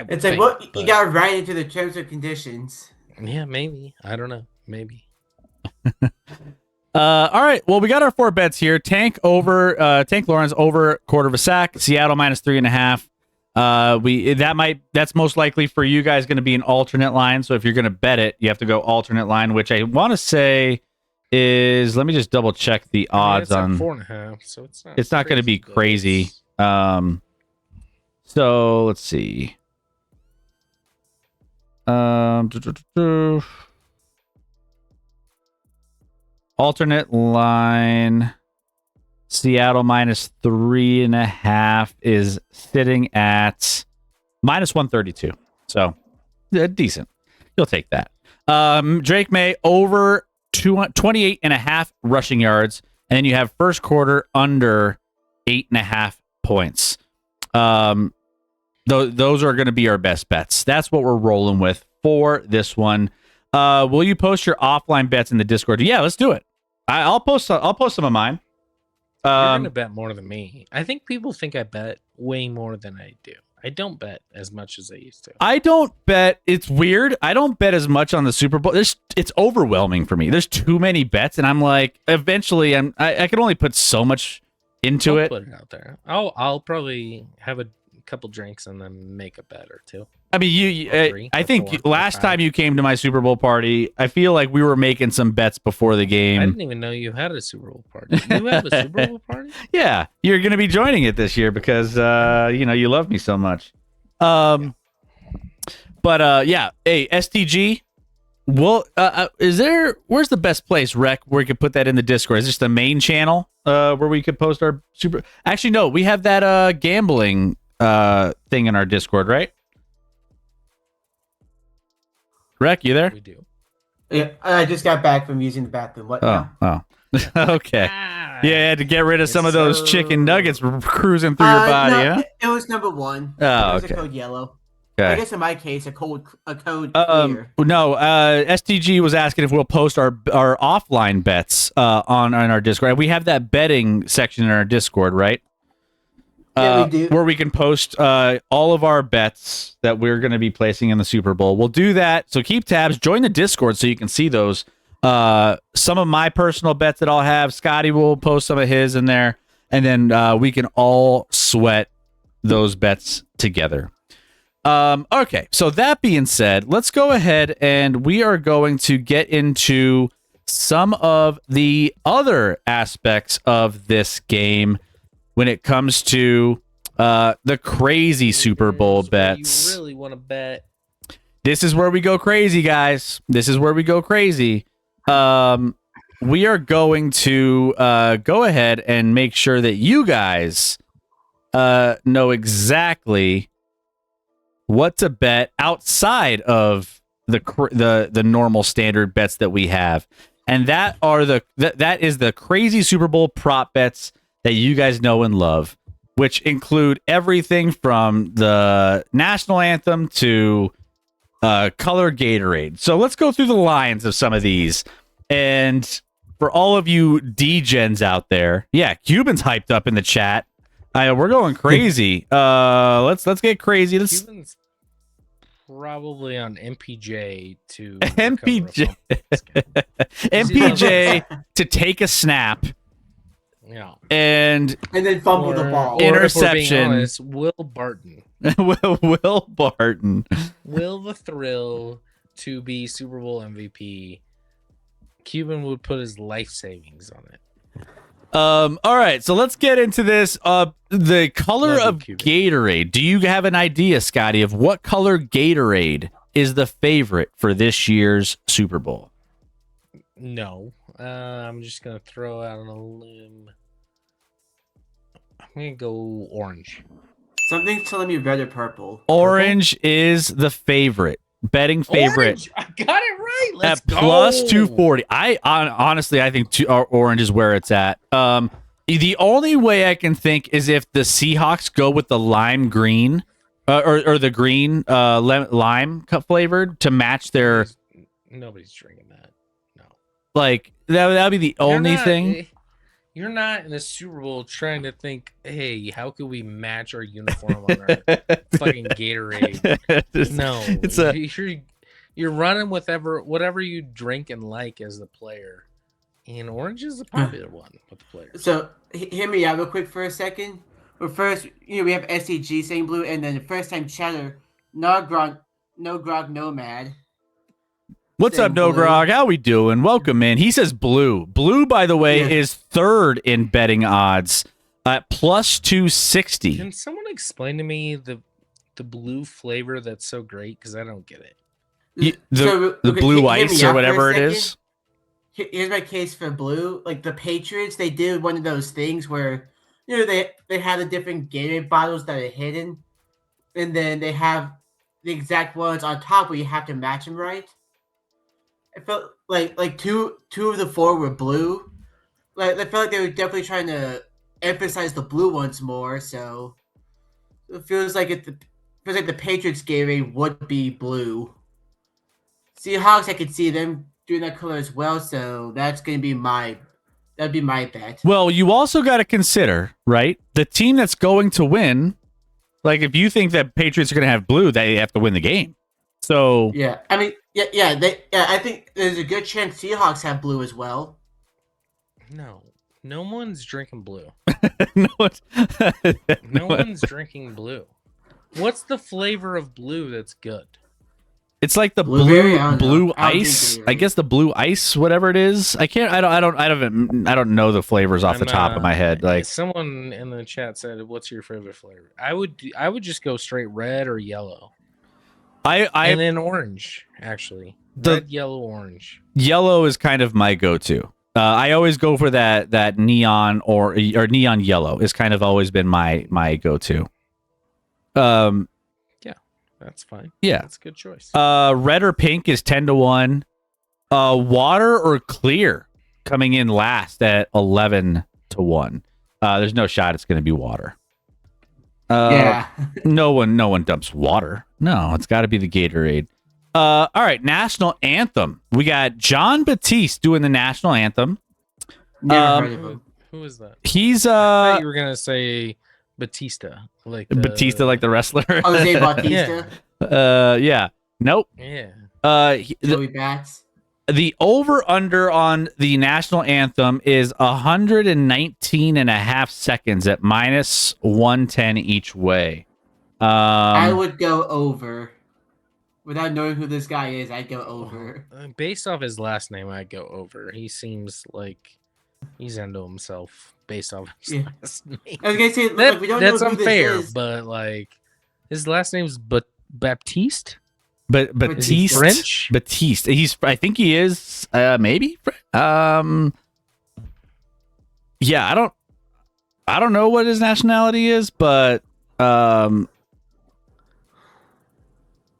It's like, well, you got to write into the terms and conditions. Yeah, maybe. I don't know. Maybe. All right. Well, we got our 4 bets here. Tank Lawrence over quarter of a sack. Seattle minus 3.5. That's most likely for you guys going to be an alternate line. So if you're going to bet it, you have to go alternate line, which I want to say is, let me just double check the odds on 4.5. So it's not going to be crazy. So let's see. Alternate line, Seattle minus 3.5 is sitting at minus 132. So decent. You'll take that. Drake May over 28.5 rushing yards, and then you have first quarter under 8.5 points. Those are going to be our best bets. That's what we're rolling with for this one. Will you post your offline bets in the Discord? Yeah, let's do it. I'll post some of mine. You're gonna bet more than me. I think people think I bet way more than I do. I don't bet as much as I used to. I don't bet. It's weird. I don't bet as much on the Super Bowl. It's overwhelming for me. There's too many bets, and I'm like, eventually, I can only put so much into it. Put it out there. I'll probably have a couple drinks and then make a bet or two. I mean, I think last time you came to my Super Bowl party, I feel like we were making some bets before the game. I didn't even know you had a Super Bowl party. You have a Super Bowl party? Yeah, you're going to be joining it this year because you love me so much. Yeah, hey, STG. Well, where's the best place, Rec, where we could put that in the Discord? Is this the main channel where we could post our super? Actually, no, we have that gambling thing in our Discord, right? Rec, you there? We do. Yeah, I just got back from using the bathroom. What now? Oh. Okay. Yeah, I had to get rid of some of those chicken nuggets cruising through your body, no, huh? It was number 1. Oh, it was okay. a code yellow. Okay. I guess in my case, a code clear. No, STG was asking if we'll post our offline bets on our Discord. We have that betting section in our Discord, right? Yeah, we do. Where we can post all of our bets that we're going to be placing in the Super Bowl. We'll do that. So keep tabs. Join the Discord so you can see those. Some of my personal bets that I'll have. Scotty will post some of his in there. And then we can all sweat those bets together. Okay, so that being said, let's go ahead and we are going to get into some of the other aspects of this game when it comes to the crazy Super Bowl bets. You really want to bet? This is where we go crazy, guys. This is where we go crazy. We are going to go ahead and make sure that you guys know exactly what to bet outside of the normal standard bets that we have, and that is the crazy Super Bowl prop bets that you guys know and love, which include everything from the national anthem to color Gatorade. So let's go through the lines of some of these. And for all of you D-gens out there, yeah, Cuban's hyped up in the chat. We're going crazy. Let's get crazy. Let's Cuban's probably on MPJ to MPJ recover MPJ to take a snap yeah, and then fumble the ball. Or Interception. if we're being honest, Will Barton. Will Barton. Will the thrill to be Super Bowl MVP. Cuban would put his life savings on it. All right, so let's get into this. The color Love you, of Cuban. Gatorade. Do you have an idea, Scotty, of what color Gatorade is the favorite for this year's Super Bowl? No. I'm just gonna throw out on a limb. I'm gonna go orange. Something's telling me red or purple. Orange is the favorite. Betting favorite. Orange! I got it right. Let's At go. plus 240. Honestly, I think orange is where it's at. The only way I can think is if the Seahawks go with the lime green or the green lime flavored to match their Nobody's drinking that. No. like that'd be the only thing. You're not in the Super Bowl trying to think, hey, how could we match our uniform on our fucking Gatorade? No, you're running with whatever you drink and like as the player, and orange is the popular one with the players. So hear me out real quick for a second. But first, we have SCG saying blue, and then the first time chatter, no grog nomad. What's Saying up, No blue. Grog? How we doing? Welcome in. He says blue. Blue, by the way, Yeah. is third in betting odds at plus 260. Can someone explain to me the blue flavor that's so great? Because I don't get it. The okay, blue hear me ice out or for a whatever it second. is. Here's my case for blue. Like the Patriots, they did one of those things where they have the different Gatorade bottles that are hidden, and then they have the exact ones on top where you have to match them right. I felt like two of the four were blue. Like I felt like they were definitely trying to emphasize the blue ones more. So it feels like the Patriots Gatorade would be blue. Seahawks, I could see them doing that color as well. So that'd be my bet. Well, you also got to consider, right? The team that's going to win, like if you think that Patriots are going to have blue, they have to win the game. So Yeah, I mean, I think there's a good chance Seahawks have blue as well. No one's drinking blue. no, No one's drinking blue. What's the flavor of blue that's good? it's like the Blueberry? I don't know. blue I don't think ice. Gatorade. I guess the blue ice, whatever it is. I don't know the flavors off the top of my head. Like someone in the chat said, "What's your favorite flavor?" I would just go straight red or yellow, and then orange. Actually, red, yellow, orange. Yellow is kind of my go-to. I always go for that neon or neon yellow is kind of always been my go-to. Yeah, that's fine. Yeah. That's a good choice. Red or pink is 10-1. Water or clear coming in last at 11-1. There's no shot it's going to be water. Yeah. No one dumps water. No, it's got to be the Gatorade. All right, national anthem. We got John Batiste doing the national anthem. Never heard of him. Who is that? He's I thought you were gonna say Batista, like Batista, like the wrestler. Jose Bautista. Yeah. Nope. Yeah. Joey Bats. The over-under on the national anthem is 119 and a half seconds at minus 110 each way. I would go over. Without knowing who this guy is, I'd go over. Based off his last name, I'd go over. He seems like he's into himself based off his last name. I was gonna say we don't That's know who unfair, this is. but like his last name's Baptiste. But Batiste, French? Batiste. I think he is. Maybe. Yeah, I don't know what his nationality is, but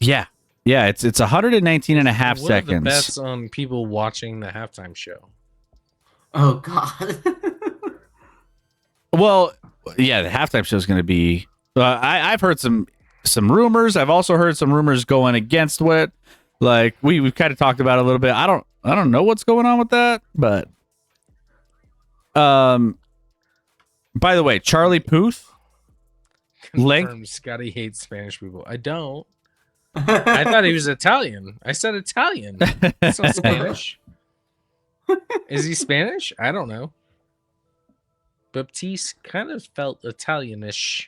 yeah, it's 119 and a half What are the seconds. bets on people watching the halftime show? Oh God. Well, yeah, the halftime show is going to be. I've heard some rumors. I've also heard some rumors going against what, like we've kind of talked about a little bit. I don't know what's going on with that, but by the way, Charlie Puth Confirmed Scotty hates Spanish people. I don't. I thought he was Italian. I said Italian. It's not Spanish. Is he Spanish? I don't know. Baptiste kind of felt Italianish.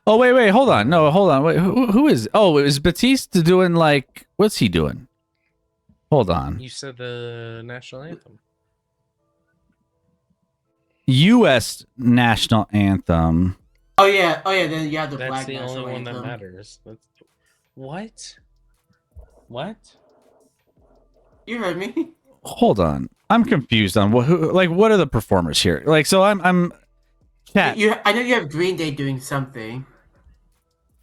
Oh, wait, hold on. No, hold on. Wait, who is? Oh, is Batiste doing like? What's he doing? Hold on. You said the national anthem. U.S. national anthem. Oh yeah. Then you have the That's black the national only one anthem. that matters. What? What? You heard me. Hold on. I'm confused on what are the performers here? Like, so I'm chat. I know you have Green Day doing something.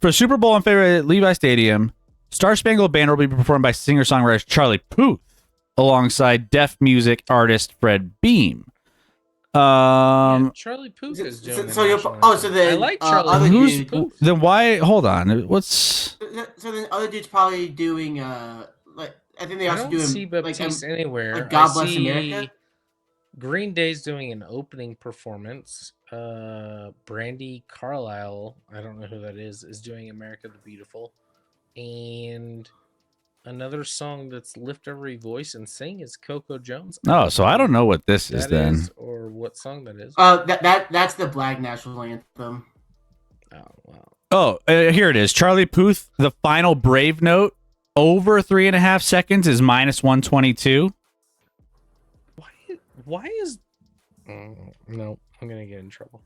For Super Bowl in favor at Levi Stadium, Star Spangled Banner will be performed by singer-songwriter Charlie Puth alongside deaf music artist Fred Beam. Yeah, Charlie Puth is doing then I like Charlie other Who's dudes. then why? Hold on. What's So then other dudes probably doing like I think they I also don't doing see Baptiste anywhere. like God I Bless see America. Green Day's doing an opening performance. Brandy Carlisle, I don't know who that is doing America the Beautiful. And another song that's Lift Every Voice and Sing is Coco Jones. Oh, so I don't know what this is then. Or what song that is. That's the Black National Anthem. Oh, wow. Oh, here it is. Charlie Puth, the final brave note over 3.5 seconds is -122. Why is... no, I'm going to get in trouble.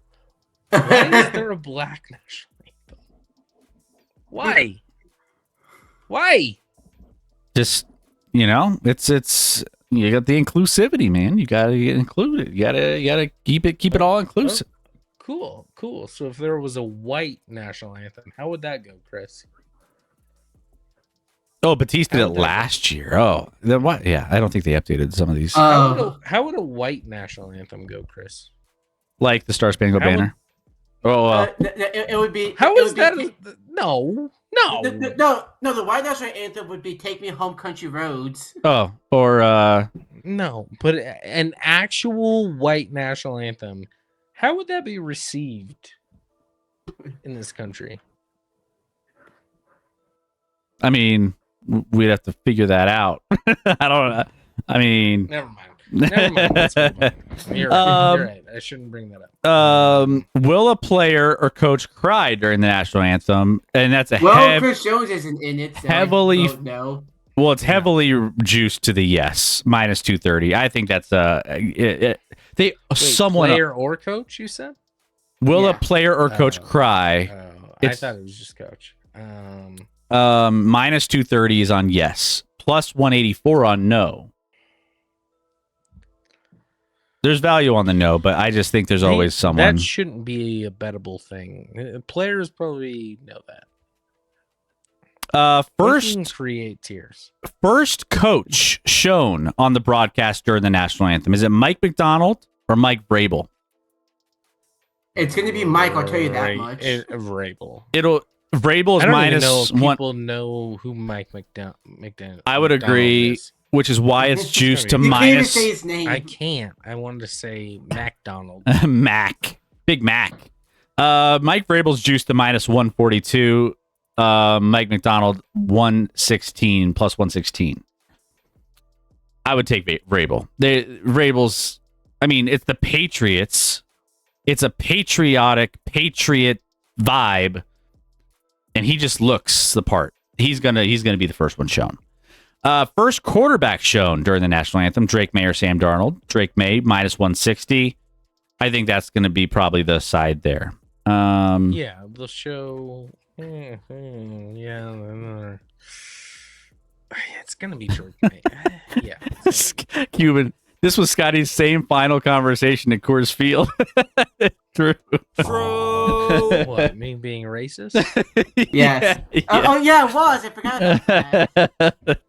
Why is there a black national anthem? Why? Why? Just, it's you got the inclusivity, man. You got to get included. You got to keep it all inclusive. Cool. So if there was a white national anthem, how would that go, Chris? Oh, Batiste did it last year. Oh, then what? Yeah, I don't think they updated some of these. How would a white national anthem go, Chris? Like the Star Spangled Banner. It would be. How is that? No. The white national anthem would be "Take Me Home, Country Roads." Oh, or no, but an actual white national anthem. How would that be received in this country? I mean, we'd have to figure that out. I don't know. I mean, never mind. Let's move on. You're right. I shouldn't bring that up. Will a player or coach cry during the national anthem? And that's Chris Jones isn't in it. So heavily. No. Well, it's heavily juiced to the yes, -230. I think that's player or coach. You said. Will a player or coach cry? I thought it was just coach. -230 is on yes, +184 on no. There's value on the no, but I just think there's always someone. That shouldn't be a bettable thing. Players probably know that. First create tears. First coach shown on the broadcast during the national anthem. Is it Mike McDonald or Mike Vrabel? It's going to be Mike. I'll tell you that much. Vrabel. Vrabel is I don't minus even know if one. people know who Mike McDonald. I would agree, is. Which is why it's juiced to you minus. Can't even say his name. I can't. I wanted to say McDonald. Mac, Big Mac. Mike Vrabel's juiced to -142. Mike McDonald 116 +116. I would take Vrabel. Vrabel's. I mean, it's the Patriots. It's a patriotic Patriot vibe, and he just looks the part. He's gonna be the first one shown. First quarterback shown during the national anthem: Drake May or Sam Darnold. Drake May -160. I think that's going to be probably the side there. Yeah, they'll show. Yeah, it's going to be Drake May. Yeah, Cuban. This was Scotty's same final conversation at Coors Field. True. What, me being racist? Yes. Yeah. Oh, yeah, it was. I forgot about that.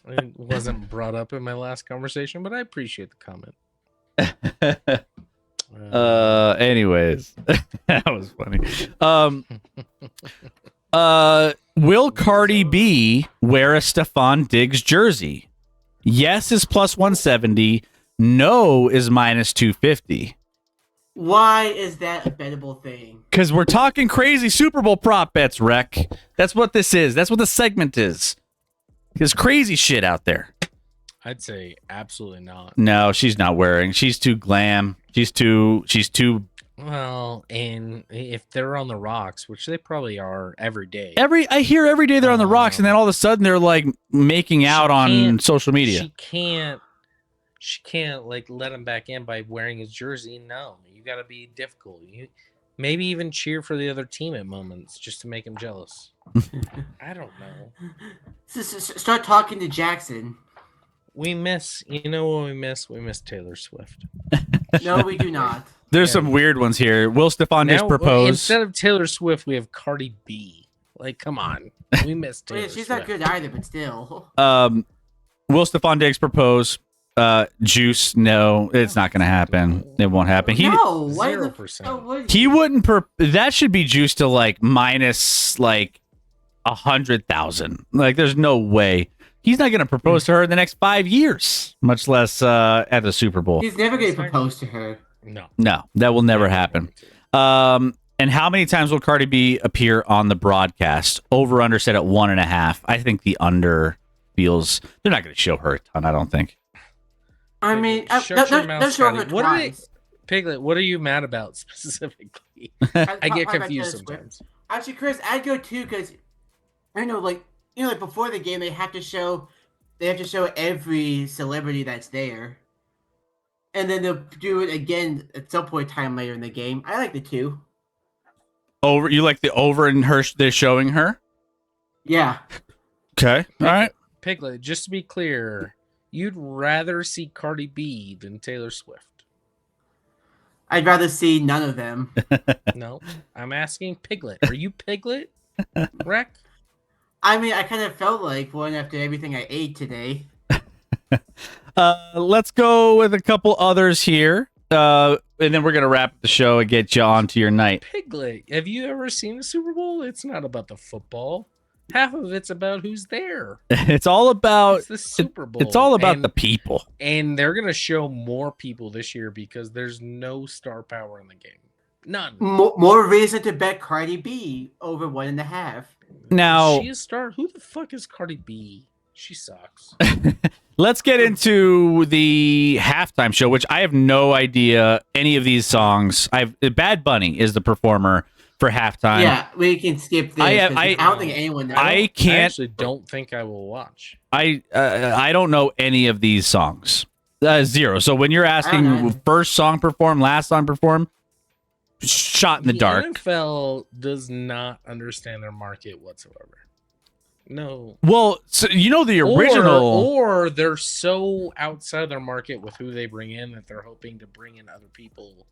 It wasn't brought up in my last conversation, but I appreciate the comment. Anyways, that was funny. Will Cardi B wear a Stephon Diggs jersey? Yes is plus 170. No is minus 250. Why is that a bettable thing? Because we're talking crazy Super Bowl prop bets, Rec. That's what this is. That's what the segment is. There's crazy shit out there. I'd say absolutely not. No, she's not wearing. She's too glam. She's too. Well, and if they're on the rocks, which they probably are every day. I hear every day they're on the rocks, and then all of a sudden they're like making out on social media. She can't like let him back in by wearing his jersey. No, you got to be difficult. You maybe even cheer for the other team at moments just to make him jealous. I don't know. Start talking to Jackson. We miss, you know what we miss? We miss Taylor Swift. No, we do not. There's some weird ones here. Will Stefan just propose? Instead of Taylor Swift, we have Cardi B. Like, come on. We miss Taylor She's Swift. not good either, but still. Will Stefan Diggs propose? Juice, no, it's not going to happen. It won't happen. No, 0%. He wouldn't. That should be juiced to like minus like 100,000. Like, there's no way. He's not going to propose to her in the next 5 years, much less at the Super Bowl. He's never going to propose to her. No, that will never happen. And how many times will Cardi B appear on the broadcast? Over under set at 1.5. I think the under feels they're not going to show her a ton. I don't think. I mean, shut your mouth, show her Scotty. twice. Piglet, what are you mad about specifically? I get confused sometimes. Actually, Chris, I'd go too because I know, like before the game, they have to show every celebrity that's there, and then they'll do it again at some point in time later in the game. I like the two. Over, you like the over in her? They're showing her. Yeah. Okay. All right. Piglet, just to be clear, you'd rather see Cardi B than Taylor Swift. I'd rather see none of them. No, I'm asking Piglet. Are you Piglet, Rec? I mean, I kind of felt like one after everything I ate today. Let's go with a couple others here. And then we're going to wrap the show and get you on to your night. Piglet, have you ever seen the Super Bowl? It's not about the football. Half of it's about who's there. It's all about it's the Super Bowl. It's all about the people. And they're going to show more people this year because there's no star power in the game. None. More reason to bet Cardi B over 1.5. Now, she a star? Who the fuck is Cardi B? She sucks. Let's get into the halftime show, which I have no idea any of these songs. Bad Bunny is the performer for halftime. Yeah, we can skip this. I don't think anyone knows. I actually don't think I will watch. I don't know any of these songs. Zero. So when you're asking first song perform, last song perform, shot in the dark. NFL does not understand their market whatsoever. No. Well, so you know the original, or they're so outside of their market with who they bring in that they're hoping to bring in other people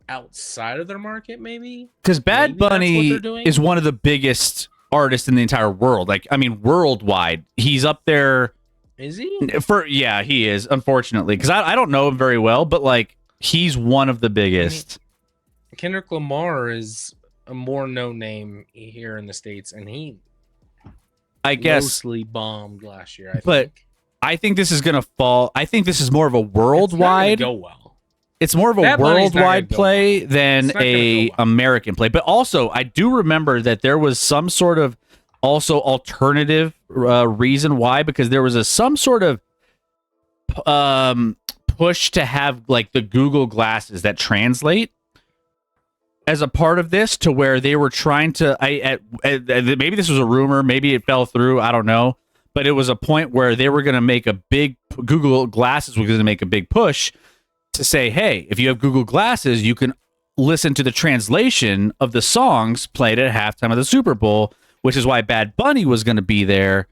outside of their market, maybe. Because Bad Bunny is one of the biggest artists in the entire world. Like, I mean, worldwide, he's up there. Is he? Yeah, he is. Unfortunately, because I don't know him very well, but like, he's one of the biggest. Kendrick Lamar is a more known name here in the States, and he, I guess, mostly bombed last year. I think this is gonna fall. I think this is more of a worldwide. It's not gonna go well. It's more of a worldwide play than a American play. But also, I do remember that there was some sort of also alternative reason why, because there was some sort of push to have like the Google glasses that translate as a part of this, to where they were trying to. Maybe this was a rumor, maybe it fell through. I don't know, but it was a point where they were going to make a big Google glasses was going to make a big push to say, hey, if you have Google glasses, you can listen to the translation of the songs played at halftime of the Super Bowl, which is why Bad Bunny was going to be there.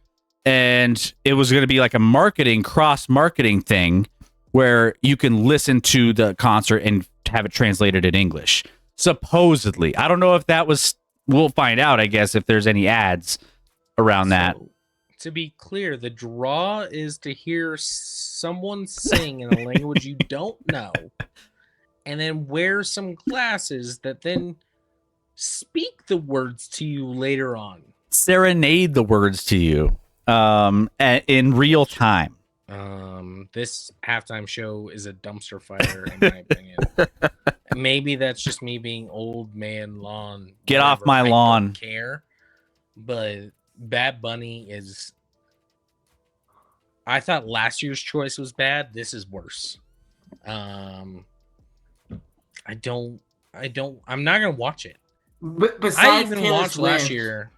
And it was going to be like a cross-marketing thing where you can listen to the concert and have it translated in English. Supposedly. I don't know if that was, we'll find out, I guess, if there's any ads around that. To be clear, the draw is to hear someone sing in a language you don't know, and then wear some glasses that then speak the words to you later on. Serenade the words to you. in real time. This halftime show is a dumpster fire, in my opinion. Maybe that's just me being old man lawn. Get off whatever. my I lawn. don't care, but Bad Bunny is. I thought last year's choice was bad. This is worse. I'm not gonna watch it. Besides I even Taylor watched Swift, last year.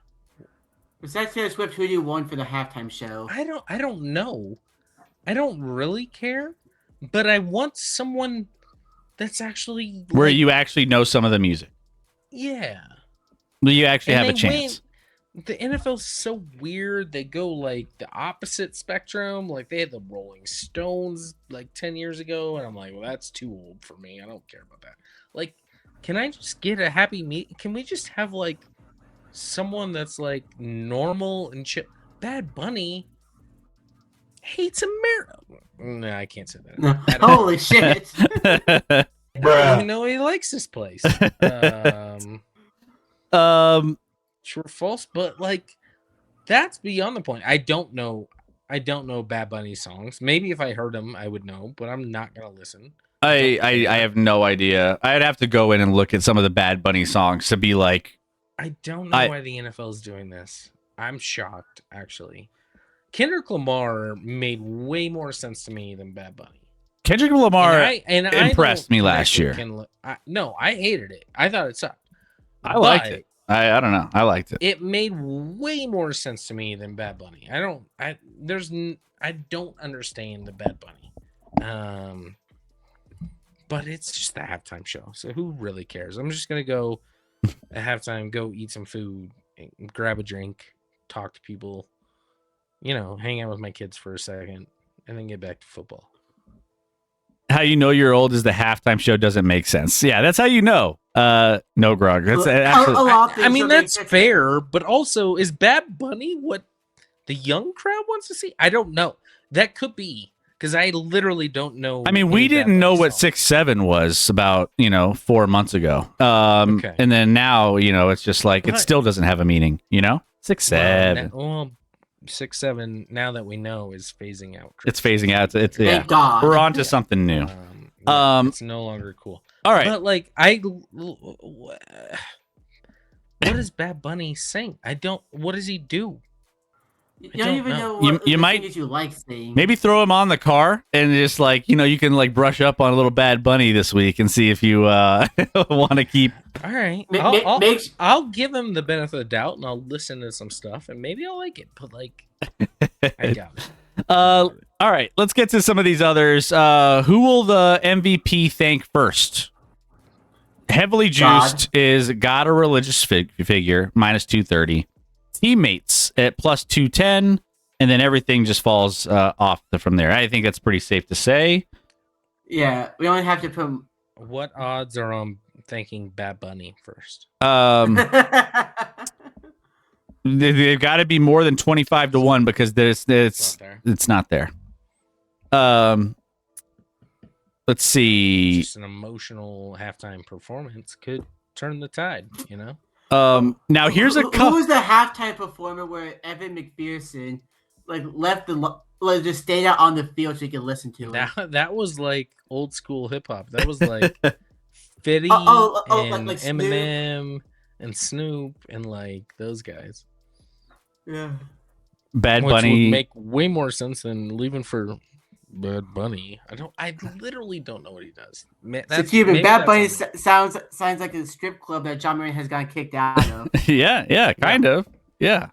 Besides Taylor Swift, who do you want for the halftime show? I don't know. I don't really care, but I want someone that's actually Where like, you actually know some of the music. yeah. Where you actually And have a they chance. The NFL's so weird. They go like the opposite spectrum. Like they had the Rolling Stones like 10 years ago, and I'm like, well, that's too old for me. I don't care about that. Like, can I just get a happy meet? Can we just have like someone that's like normal and chill? Bad Bunny hates America. No, I can't say that. No. I don't Holy shit! I don't even know he likes this place. True or false, but like that's beyond the point. I don't know Bad Bunny songs. Maybe if I heard them, I would know, but I'm not gonna listen. I have no idea. I'd have to go in and look at some of the Bad Bunny songs to be like. I don't know why the NFL is doing this. I'm shocked, actually. Kendrick Lamar made way more sense to me than Bad Bunny. Kendrick Lamar and impressed I me last year. No, I hated it. I thought it sucked. I liked it. I don't know. I liked it. It made way more sense to me than Bad Bunny. I don't understand the Bad Bunny. But it's just the halftime show. So who really cares? I'm just gonna go at halftime, go eat some food, grab a drink, talk to people, hang out with my kids for a second, and then get back to football. How you know you're old is the halftime show doesn't make sense. Yeah, that's how you know. No, Grog. That's absolutely. That's fair, but also is Bad Bunny what the young crowd wants to see? I don't know. That could be because I literally don't know. I mean, we didn't know what 6'7" was about 4 months ago. Okay. And then now it's just like it still doesn't have a meaning. 6'7". Well, 6'7", now that we know, is phasing out. It's phasing out. It's yeah. Thank God. We're on to something new. It's no longer cool. All right. But like, what does Bad Bunny sing? What does he do? You don't even know what you might you like seeing. Maybe throw him on the car and just like you can like brush up on a little Bad Bunny this week and see if you want to keep. All right, I'll give him the benefit of the doubt and I'll listen to some stuff and maybe I'll like it. But like, I doubt it. All right, let's get to some of these others. Who will the MVP thank first? Heavily juiced is God a religious figure -230. Teammates at +210, and then everything just falls off from there. I think that's pretty safe to say. Yeah, we only have to put. What odds are on thanking Bad Bunny first? They've got to be more than 25-1 because it's not there. Let's see. Just an emotional halftime performance could turn the tide, Now here's Who was the halftime performer where Evan McPherson left just stayed out on the field so you could listen to it? That was like old school hip hop. That was like 50 and like Eminem and Snoop and like those guys. Yeah. Bad Which Bunny would make way more sense than leaving for Bad Bunny. I literally don't know what he does. Bad Bunny sounds like a strip club that John Moran has gotten kicked out of. yeah, kind of. Yeah.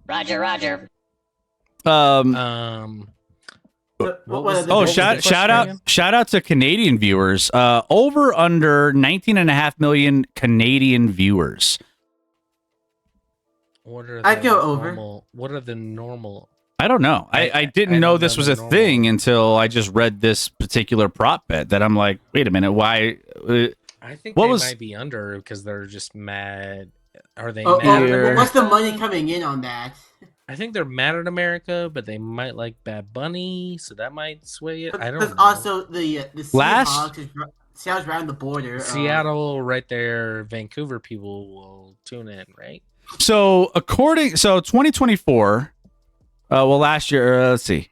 Roger. Shout out to Canadian viewers. Over under 19.5 million Canadian viewers. I'd go over. What are the normal? I don't know. I didn't know this was a thing until I just read this particular prop bet that I'm like, wait a minute, why? I think might be under because they're just mad. Are they mad? What's the money coming in on that? I think they're mad at America, but they might like Bad Bunny, so that might sway it. I don't know. Also, the Seahawks is Seattle's around the border. Seattle, right there. Vancouver people will tune in, right? So 2024, Well, last year, let's see,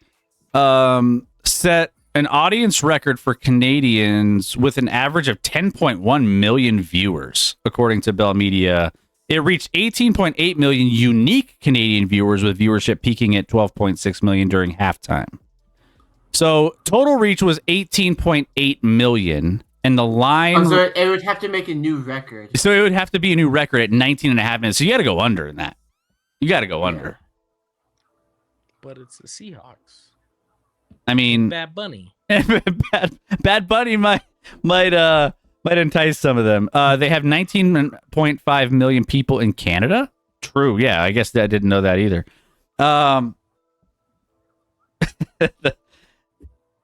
set an audience record for Canadians with an average of 10.1 million viewers, according to Bell Media. It reached 18.8 million unique Canadian viewers, with viewership peaking at 12.6 million during halftime. So total reach was 18.8 million, and the line. So it would have to make a new record. So it would have to be a new record at 19 and a half minutes. So you got to go under in that. You got to go under. But it's the Seahawks. I mean, Bad Bunny. Bad Bunny might entice some of them. They have 19.5 million people in Canada. True. Yeah, I guess I didn't know that either.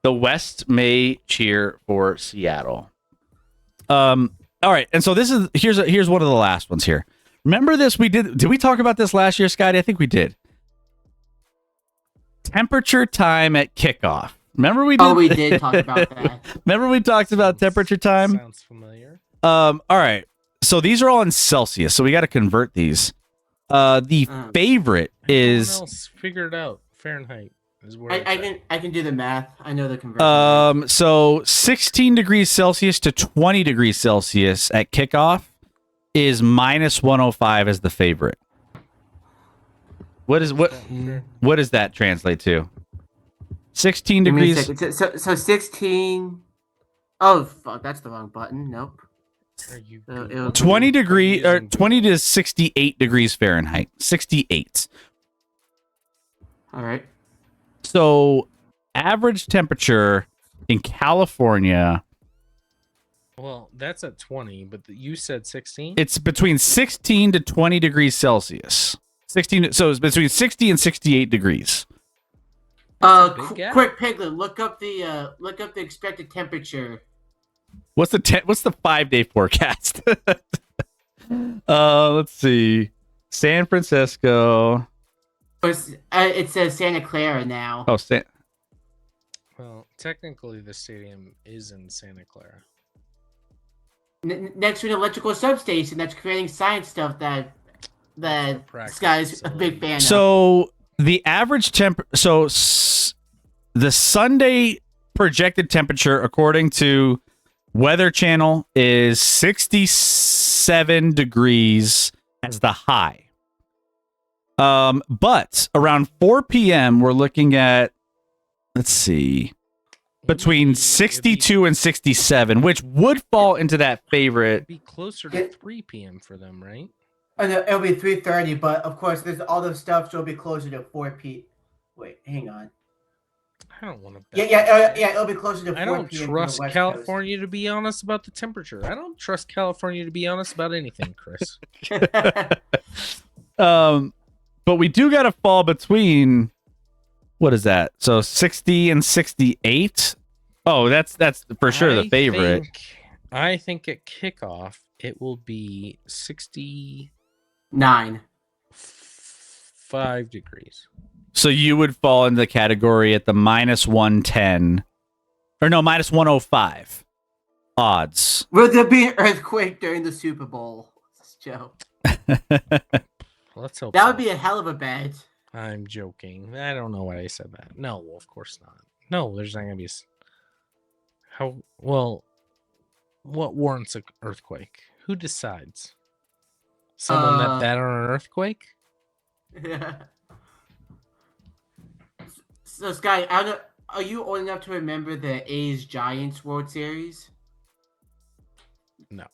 The West may cheer for Seattle. All right, and so here's one of the last ones here. Remember this? Did we talk about this last year, Scotty? I think we did. Temperature time at kickoff. Remember we did? Oh, we did talk about that. Remember we talked about temperature time? Sounds familiar. All right. So these are all in Celsius, so we got to convert these. The favorite is. Everyone else figure it out. Fahrenheit is where I can do the math. I know the conversion. So 16 degrees Celsius to 20 degrees Celsius at kickoff is minus 105 as the favorite. What does that translate to? 16 degrees. So 16. Oh fuck, that's the wrong button. Nope. 20 degree or 20 to 68 degrees Fahrenheit. 68. All right. So average temperature in California. Well, that's at 20, but you said 16? It's between 16 to 20 degrees Celsius. 16. So it's between 60 and 68 degrees. Quick Piglet, look up the expected temperature. What's the 5-day forecast? Let's see. San Francisco. It says Santa Clara now. Oh, Well, technically the stadium is in Santa Clara. Next to an electrical substation that's creating science stuff that this guy's a big fan of. So the average the Sunday projected temperature, according to Weather Channel, is 67 degrees as the high. But around 4 p.m., we're looking at, let's see, between 62 and 67, which would fall into that favorite. It'd be closer to 3 p.m. for them, right? No, it'll be 3:30, but of course, there's all the stuff, so it'll be closer to 4 p. Wait, hang on. I don't want to. Yeah, it'll be closer to 4 I don't p.m. trust California to be honest about the temperature. I don't trust California to be honest about anything, Chris. But we do got to fall between, what is that? So 60 and 68. Oh, that's for sure the favorite. I think at kickoff it will be 69. 5 degrees. So you would fall in the category at the minus 110, or no, minus 105 odds. Will there be an earthquake during the Super Bowl? Joe. Let's hope that so. would be a hell of a bet. I'm joking. I don't know why I said that. No, of course not. No, there's not gonna be. What warrants an earthquake? Who decides? Someone that bet on an earthquake? Yeah. So, Sky, I don't know, are you old enough to remember the A's Giants World Series? No.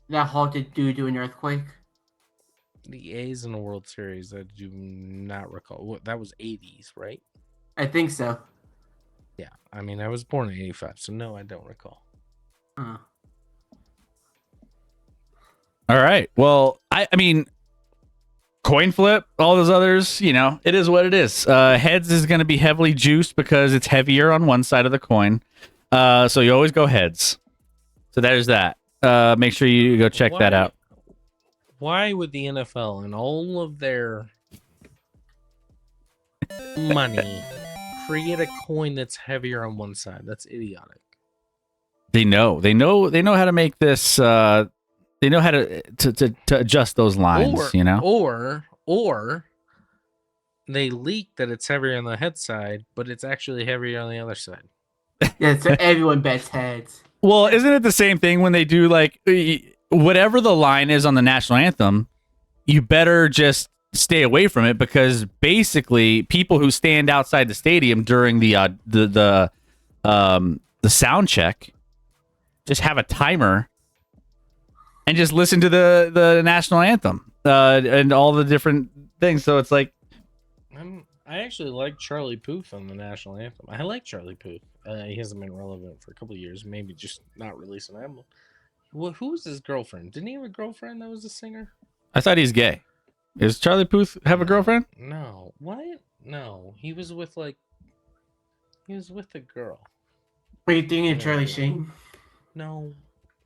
That halted due to an earthquake? The A's in the World Series, I do not recall. That was 80s, right? I think so. Yeah. I mean, I was born in 85, so no, I don't recall. Uh. All right. Well, I mean, coin flip, all those others, it is what it is. Heads is going to be heavily juiced because it's heavier on one side of the coin. So you always go heads. So there's that. Make sure you go check that out. Why would the NFL and all of their money create a coin that's heavier on one side? That's idiotic. They know how to make this. They know how to adjust those lines. Or they leak that it's heavier on the head side, but it's actually heavier on the other side. Yeah, so everyone bets heads. Well, isn't it the same thing when they do like whatever the line is on the national anthem? You better just stay away from it because basically people who stand outside the stadium during the sound check just have a timer and just listen to the national anthem and all the different things. So it's like I actually like Charlie Puth on the national anthem. I like Charlie Puth. He hasn't been relevant for a couple of years. Maybe just not releasing an album. Well, who was his girlfriend? Didn't he have a girlfriend that was a singer? I thought he's gay. Does Charlie Puth have a girlfriend? No. What? No. He was with a girl. What are you thinking of Charlie Sheen? No.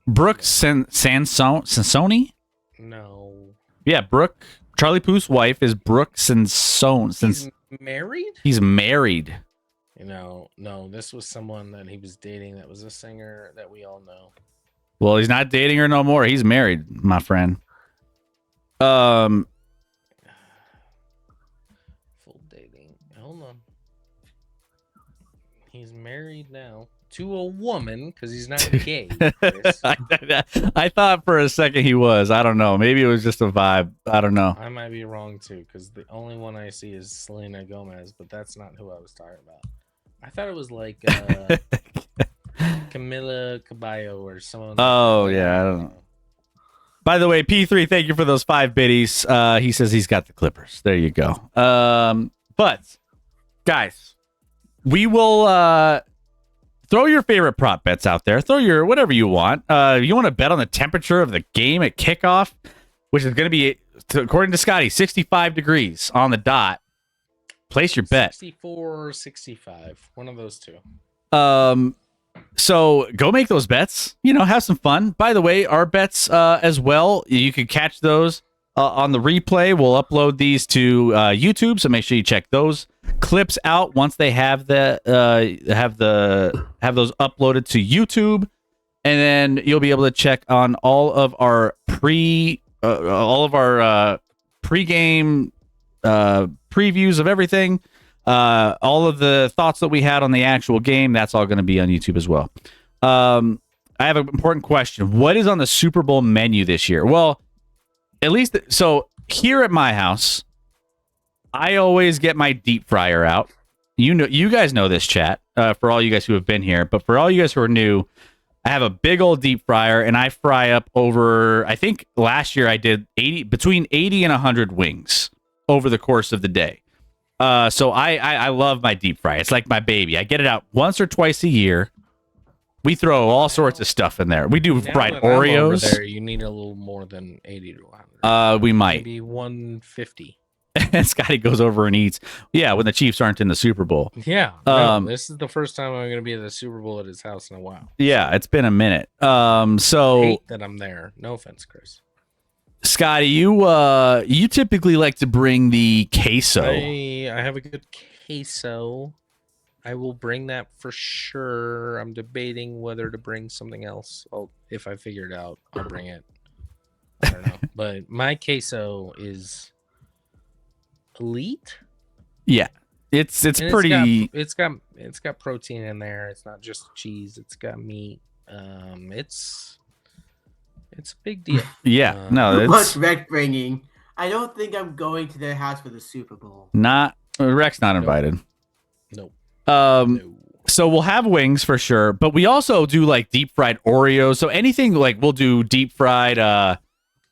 Brooke Sansoni? No. Yeah, Brooke. Charlie Puth's wife is Brooke Sansone. He's married? He's married. No, this was someone that he was dating that was a singer that we all know. Well, he's not dating her no more. He's married, my friend. Full dating. Hold on. He's married now to a woman because he's not gay. Chris. I thought for a second he was. I don't know. Maybe it was just a vibe. I don't know. I might be wrong too because the only one I see is Selena Gomez, but that's not who I was talking about. I thought it was like Camila Cabello or someone. Oh, yeah. I don't know. By the way, P3, thank you for those 5 biddies. He says he's got the Clippers. There you go. But, guys, we will throw your favorite prop bets out there. Throw your whatever you want. You want to bet on the temperature of the game at kickoff, which is going to be, according to Scotty, 65 degrees on the dot. Place your bet. 64, 65. One of those two. So go make those bets, have some fun. By the way, our bets as well, you can catch those on the replay. We'll upload these to YouTube, so make sure you check those clips out once they have those uploaded to YouTube, and then you'll be able to check on all of our pregame previews of everything. All of the thoughts that we had on the actual game, that's all going to be on YouTube as well. I have an important question. What is on the Super Bowl menu this year? Well, at least, so here at my house, I always get my deep fryer out. You guys know this, chat, for all you guys who have been here. But for all you guys who are new, I have a big old deep fryer, and I fry up over, I think last year I did between 80 and 100 wings over the course of the day. So I love my deep fry. It's like my baby. I get it out once or twice a year. We throw all sorts of stuff in there. We do fried Oreos. Over there, you need a little more than 80 to 100. We might. Maybe 150. Scotty goes over and eats. Yeah, when the Chiefs aren't in the Super Bowl. Yeah. No, this is the first time I'm going to be at the Super Bowl at his house in a while. Yeah, it's been a minute. I So hate that I'm there. No offense, Chris. Scotty, you typically like to bring the queso. I have a good queso. I will bring that for sure. I'm debating whether to bring something else. If I figure it out, I'll bring it. I don't know. But my queso is elite. Yeah. It's And pretty It's got protein in there. It's not just cheese. It's got meat. It's a big deal. Yeah. No, Much it's Rec bringing. I don't think I'm going to their house for the Super Bowl. not Rex not invited. Nope. No. No. So we'll have wings for sure, but we also do like deep fried Oreos. So anything like we'll do deep fried.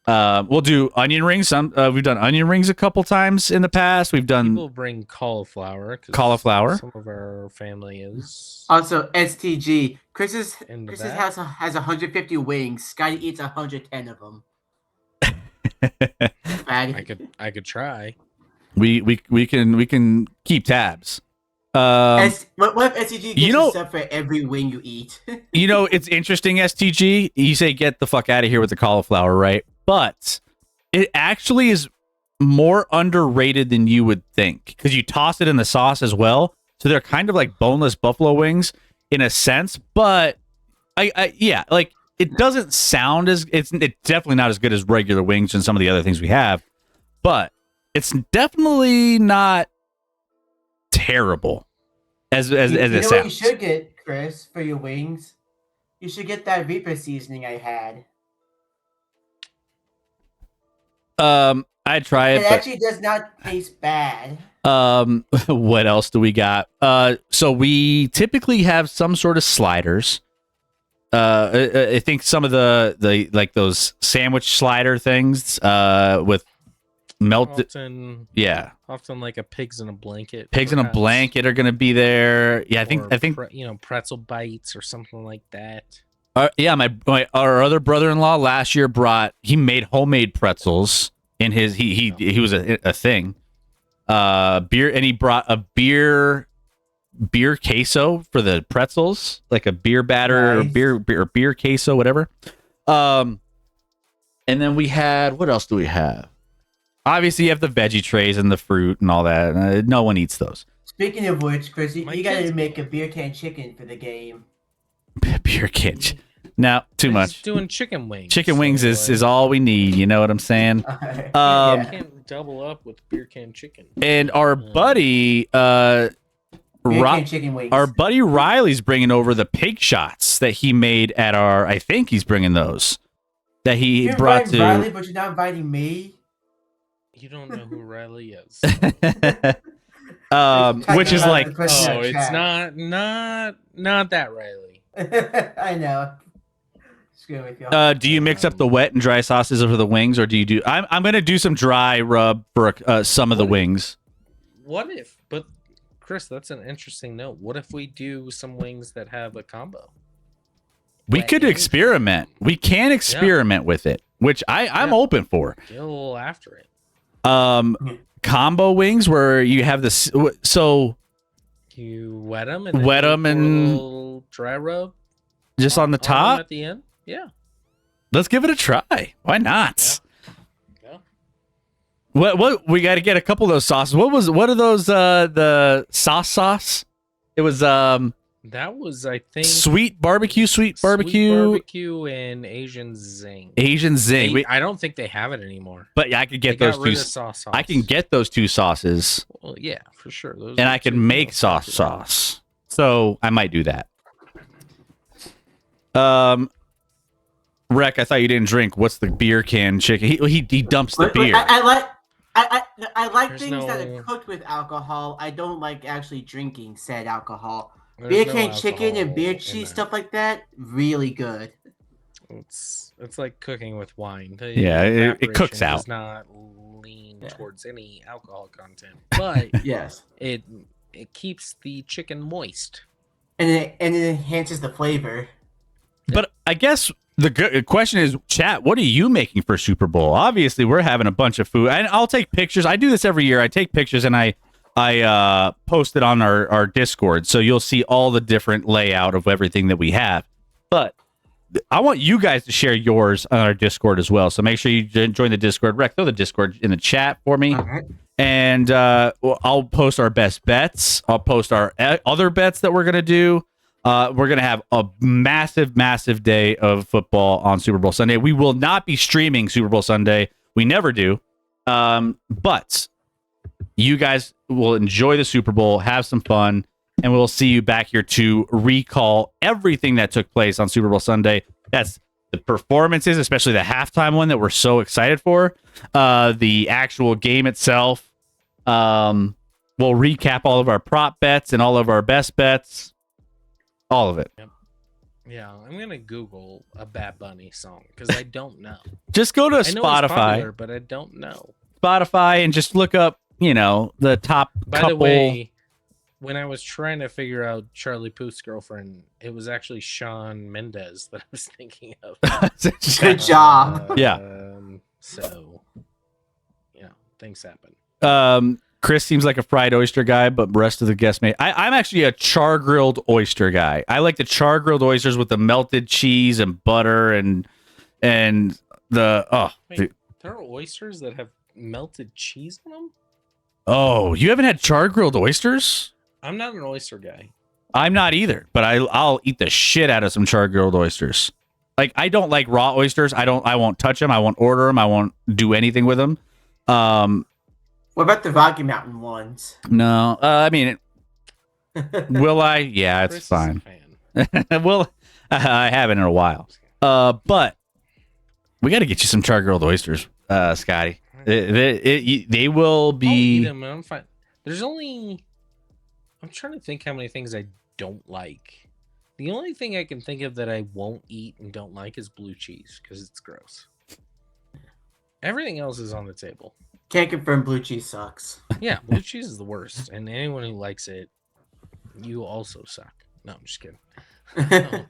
We'll do onion rings. We've done onion rings a couple times in the past. We've done People bring cauliflower. 'Cause Cauliflower. Some of our family is. Also, STG. Chris's Into house that. has 150 wings. Scotty eats 110 of them. Fatty. I could try. we can keep tabs. What if STG gets you know- a sub for every wing you eat? It's interesting, STG. You say get the fuck out of here with the cauliflower, right? But it actually is more underrated than you would think because you toss it in the sauce as well. So they're kind of like boneless buffalo wings in a sense, but yeah, like it doesn't sound it's definitely not as good as regular wings and some of the other things we have, but it's definitely not terrible as You it know what you sounds. should get, Chris, for your wings? You should get that Reaper seasoning I had. I try It it, but actually does not taste bad. what else do we got? So we typically have some sort of sliders. I think some of the like those sandwich slider things with melted. Often like a pigs in a blanket. Pigs in a perhaps. blanket are going to be there. Yeah, I think pretzel bites or something like that. Our other brother-in-law last year he made homemade pretzels in his he was a thing. Beer, and he brought a beer queso for the pretzels, like a beer batter Nice. or beer queso, whatever. And then we had, what else do we have? Obviously, you have the veggie trays and the fruit and all that. No one eats those. Speaking of which, Chris, you got kids- to make a beer can chicken for the game. Beer can. Now, too They're much. just doing chicken wings. Chicken wings so, is all we need. You know what I'm saying? You Yeah. can't double up with beer can chicken. And our buddy, Beer can chicken wings. our buddy Riley's bringing over the pig shots that he made at our. I think he's bringing those that he You're brought inviting to. Riley, but you're not inviting me. You don't know who Riley is. Which is like, Oh, it's not that Riley. I know. Screw with you. do you mix up the wet and dry sauces for the wings, or do you do? I'm gonna do some dry rub for some of the wings. What if? But Chris, that's an interesting note. What if we do some wings that have a combo? We Wet could and experiment. We can experiment with it, which I'm Yeah. open for. Get a little after it. Combo wings where you have this. So You wet them and Wet 'em pour a and- little dry rub just on the 'em top. at the end. Yeah. Let's give it a try. Why not? Yeah. What we got to get a couple of those sauces. What are those the sauce? It was That was, I think, sweet barbecue and Asian zing. Asian zing. I don't think they have it anymore. But yeah, I could get They those got rid two. of sauce. I can get those two sauces, Well, yeah, for sure. Those and are I two can make most sauce. popular. So I might do that. Rec, I thought you didn't drink. What's the beer can chicken? He dumps the But beer. I like There's things that no- are cooked with alcohol. I don't like actually drinking said alcohol. There's Beer no can chicken and alcohol beer in cheese, there. stuff like that, really good. It's like cooking with wine. The Yeah, it cooks evaporation out. Does not lean Yeah. towards any alcohol content, but Yes. it keeps the chicken moist. And it enhances the flavor. But I guess the question is, chat, what are you making for Super Bowl? Obviously, we're having a bunch of food. And I'll take pictures. I do this every year. I take pictures and I post it on our Discord. So you'll see all the different layout of everything that we have. But I want you guys to share yours on our Discord as well. So make sure you join the Discord. Rec, throw the Discord in the chat for me. All right. And I'll post our best bets. I'll post our other bets that we're going to do. We're going to have a massive, massive day of football on Super Bowl Sunday. We will not be streaming Super Bowl Sunday. We never do. But you guys will enjoy the Super Bowl, have some fun, and we'll see you back here to recall everything that took place on Super Bowl Sunday. That's the performances, especially the halftime one that we're so excited for. The actual game itself. We'll recap all of our prop bets and all of our best bets. All of it. Yeah, I'm gonna Google a Bad Bunny song because I don't know. Just go to I know it's Spotify, popular, but I don't know. and just look up, the top By couple. the way, when I was trying to figure out Charlie Puth's girlfriend, it was actually Shawn Mendes that I was thinking of. Good job. Yeah. So, things happen. Chris seems like a fried oyster guy, but the rest of the guests may. I'm actually a char grilled oyster guy. I like the char grilled oysters with the melted cheese and butter and the Wait, there are oysters that have melted cheese in them? you haven't had char grilled oysters? I'm not an oyster guy. I'm not either, but I'll eat the shit out of some char grilled oysters. Like, I don't like raw oysters. I won't touch them. I won't order them. I won't do anything with them. What about the Rocky Mountain ones? No, I mean, Will I? Yeah, it's Chris is a fine. fan. Well, I haven't in a while. But we got to get you some char-grilled oysters, Scotty. They will I'll eat be. them, and I'm fine. I'm trying to think how many things I don't like. The only thing I can think of that I won't eat and don't like is blue cheese because it's gross. Everything else is on the table. Can't confirm blue cheese sucks. Yeah, blue cheese is the worst, and anyone who likes it, you also suck. No, I'm just kidding. No,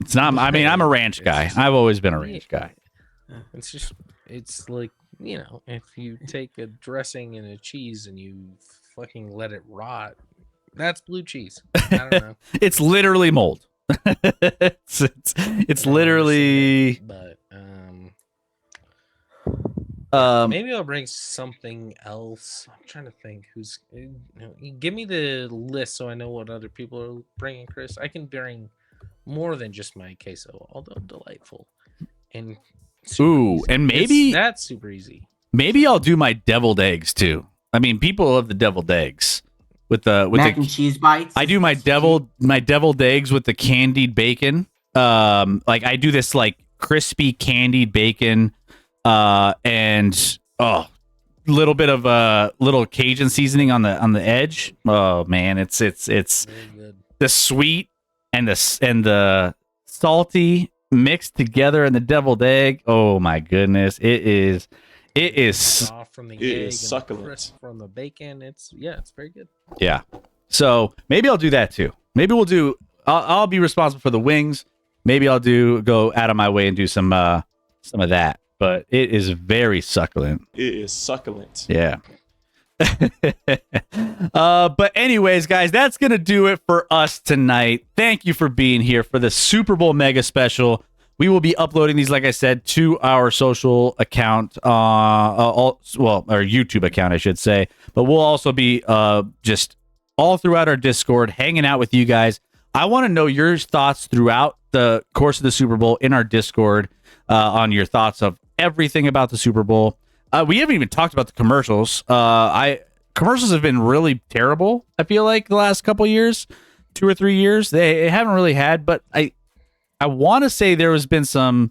It's not. I mean, I'm a ranch guy. I've always been a ranch guy. it's like, if you take a dressing and a cheese and you fucking let it rot, that's blue cheese. I don't know. It's literally mold. it's literally. But Um, maybe I'll bring something else. I'm trying to think who's. Give me the list so I know what other people are bringing, Chris. I can bring more than just my queso, although delightful. And ooh, and maybe that's super easy. Maybe I'll do my deviled eggs too. I mean, people love the deviled eggs with mac and cheese bites. I do my deviled eggs with the candied bacon. Like I do this like crispy candied bacon, and little bit of little Cajun seasoning on the edge. Oh man, it's Very good. the sweet and the salty mixed together in the deviled egg. Oh my goodness, it is Soft from the egg and succulent. crisp from the bacon. It's very good. yeah. So maybe I'll do that too. Maybe I'll be responsible for the wings. Maybe I'll go out of my way and do some of that. But it is very succulent. It is succulent. Yeah. But anyways, guys, that's gonna do it for us tonight. Thank you for being here for the Super Bowl mega special. We will be uploading these, like I said, to our social account, our YouTube account, I should say. But we'll also be just all throughout our Discord, hanging out with you guys. I want to know your thoughts throughout the course of the Super Bowl in our Discord, on your thoughts of everything about the Super Bowl. We haven't even talked about the commercials. Commercials have been really terrible, I feel like, the last couple years, 2 or 3 years. They haven't really had, but I want to say there has been some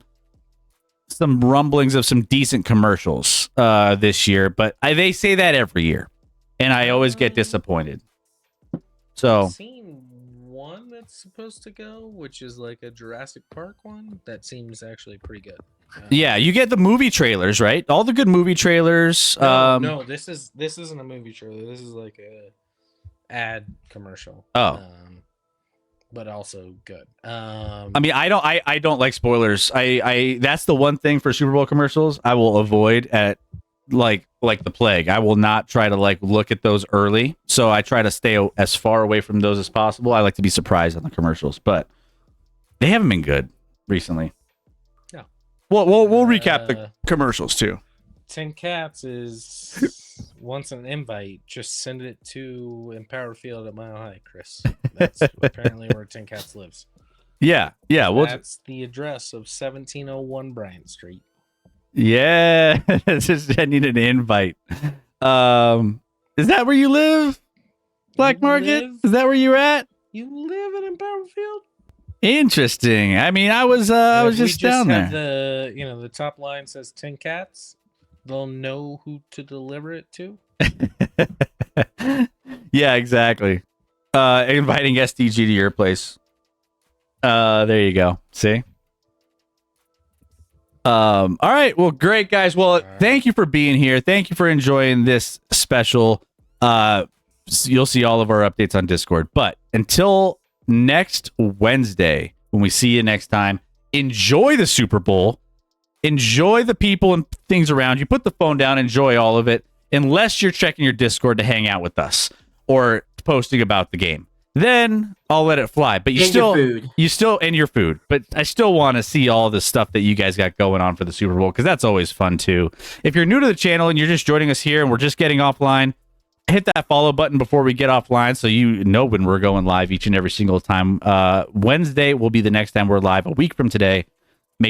rumblings of some decent commercials this year, but they say that every year, and I always get disappointed. So I've seen one that's supposed to go, which is like a Jurassic Park one that seems actually pretty good. yeah, you get the movie trailers, right? All the good movie trailers. No, this isn't a movie trailer. This is like a ad commercial. Oh. But also good. I mean, I don't like spoilers. I that's the one thing for Super Bowl commercials I will avoid at like the plague. I will not try to look at those early. So I try to stay as far away from those as possible. I like to be surprised on the commercials, but they haven't been good recently. No. Well, we'll recap the commercials too. 10 Cats is wants an invite. Just send it to Empower Field at Mile High, Chris. That's apparently where 10 Cats lives. Yeah. Well, That's the address of 1701 Bryant Street. yeah. I need an invite. Is that where you live? Black Market? Is that where you're at? You live in Empower Field? Interesting. I mean, I was just down there. The top line says 10 Cats. They'll know who to deliver it to. Yeah, exactly. Inviting SDG to your place. There you go. See? All right. Well, great, guys. Well, thank you for being here. Thank you for enjoying this special. You'll see all of our updates on Discord. But until next Wednesday, when we see you next time, enjoy the Super Bowl. Enjoy the people and things around you. Put the phone down. Enjoy all of it. Unless you're checking your Discord to hang out with us or posting about the game. Then I'll let it fly. But you still and your food. But I still want to see all the stuff that you guys got going on for the Super Bowl, because that's always fun too. If you're new to the channel and you're just joining us here and we're just getting offline, hit that follow button before we get offline so you know when we're going live each and every single time. Wednesday will be the next time we're live, a week from today.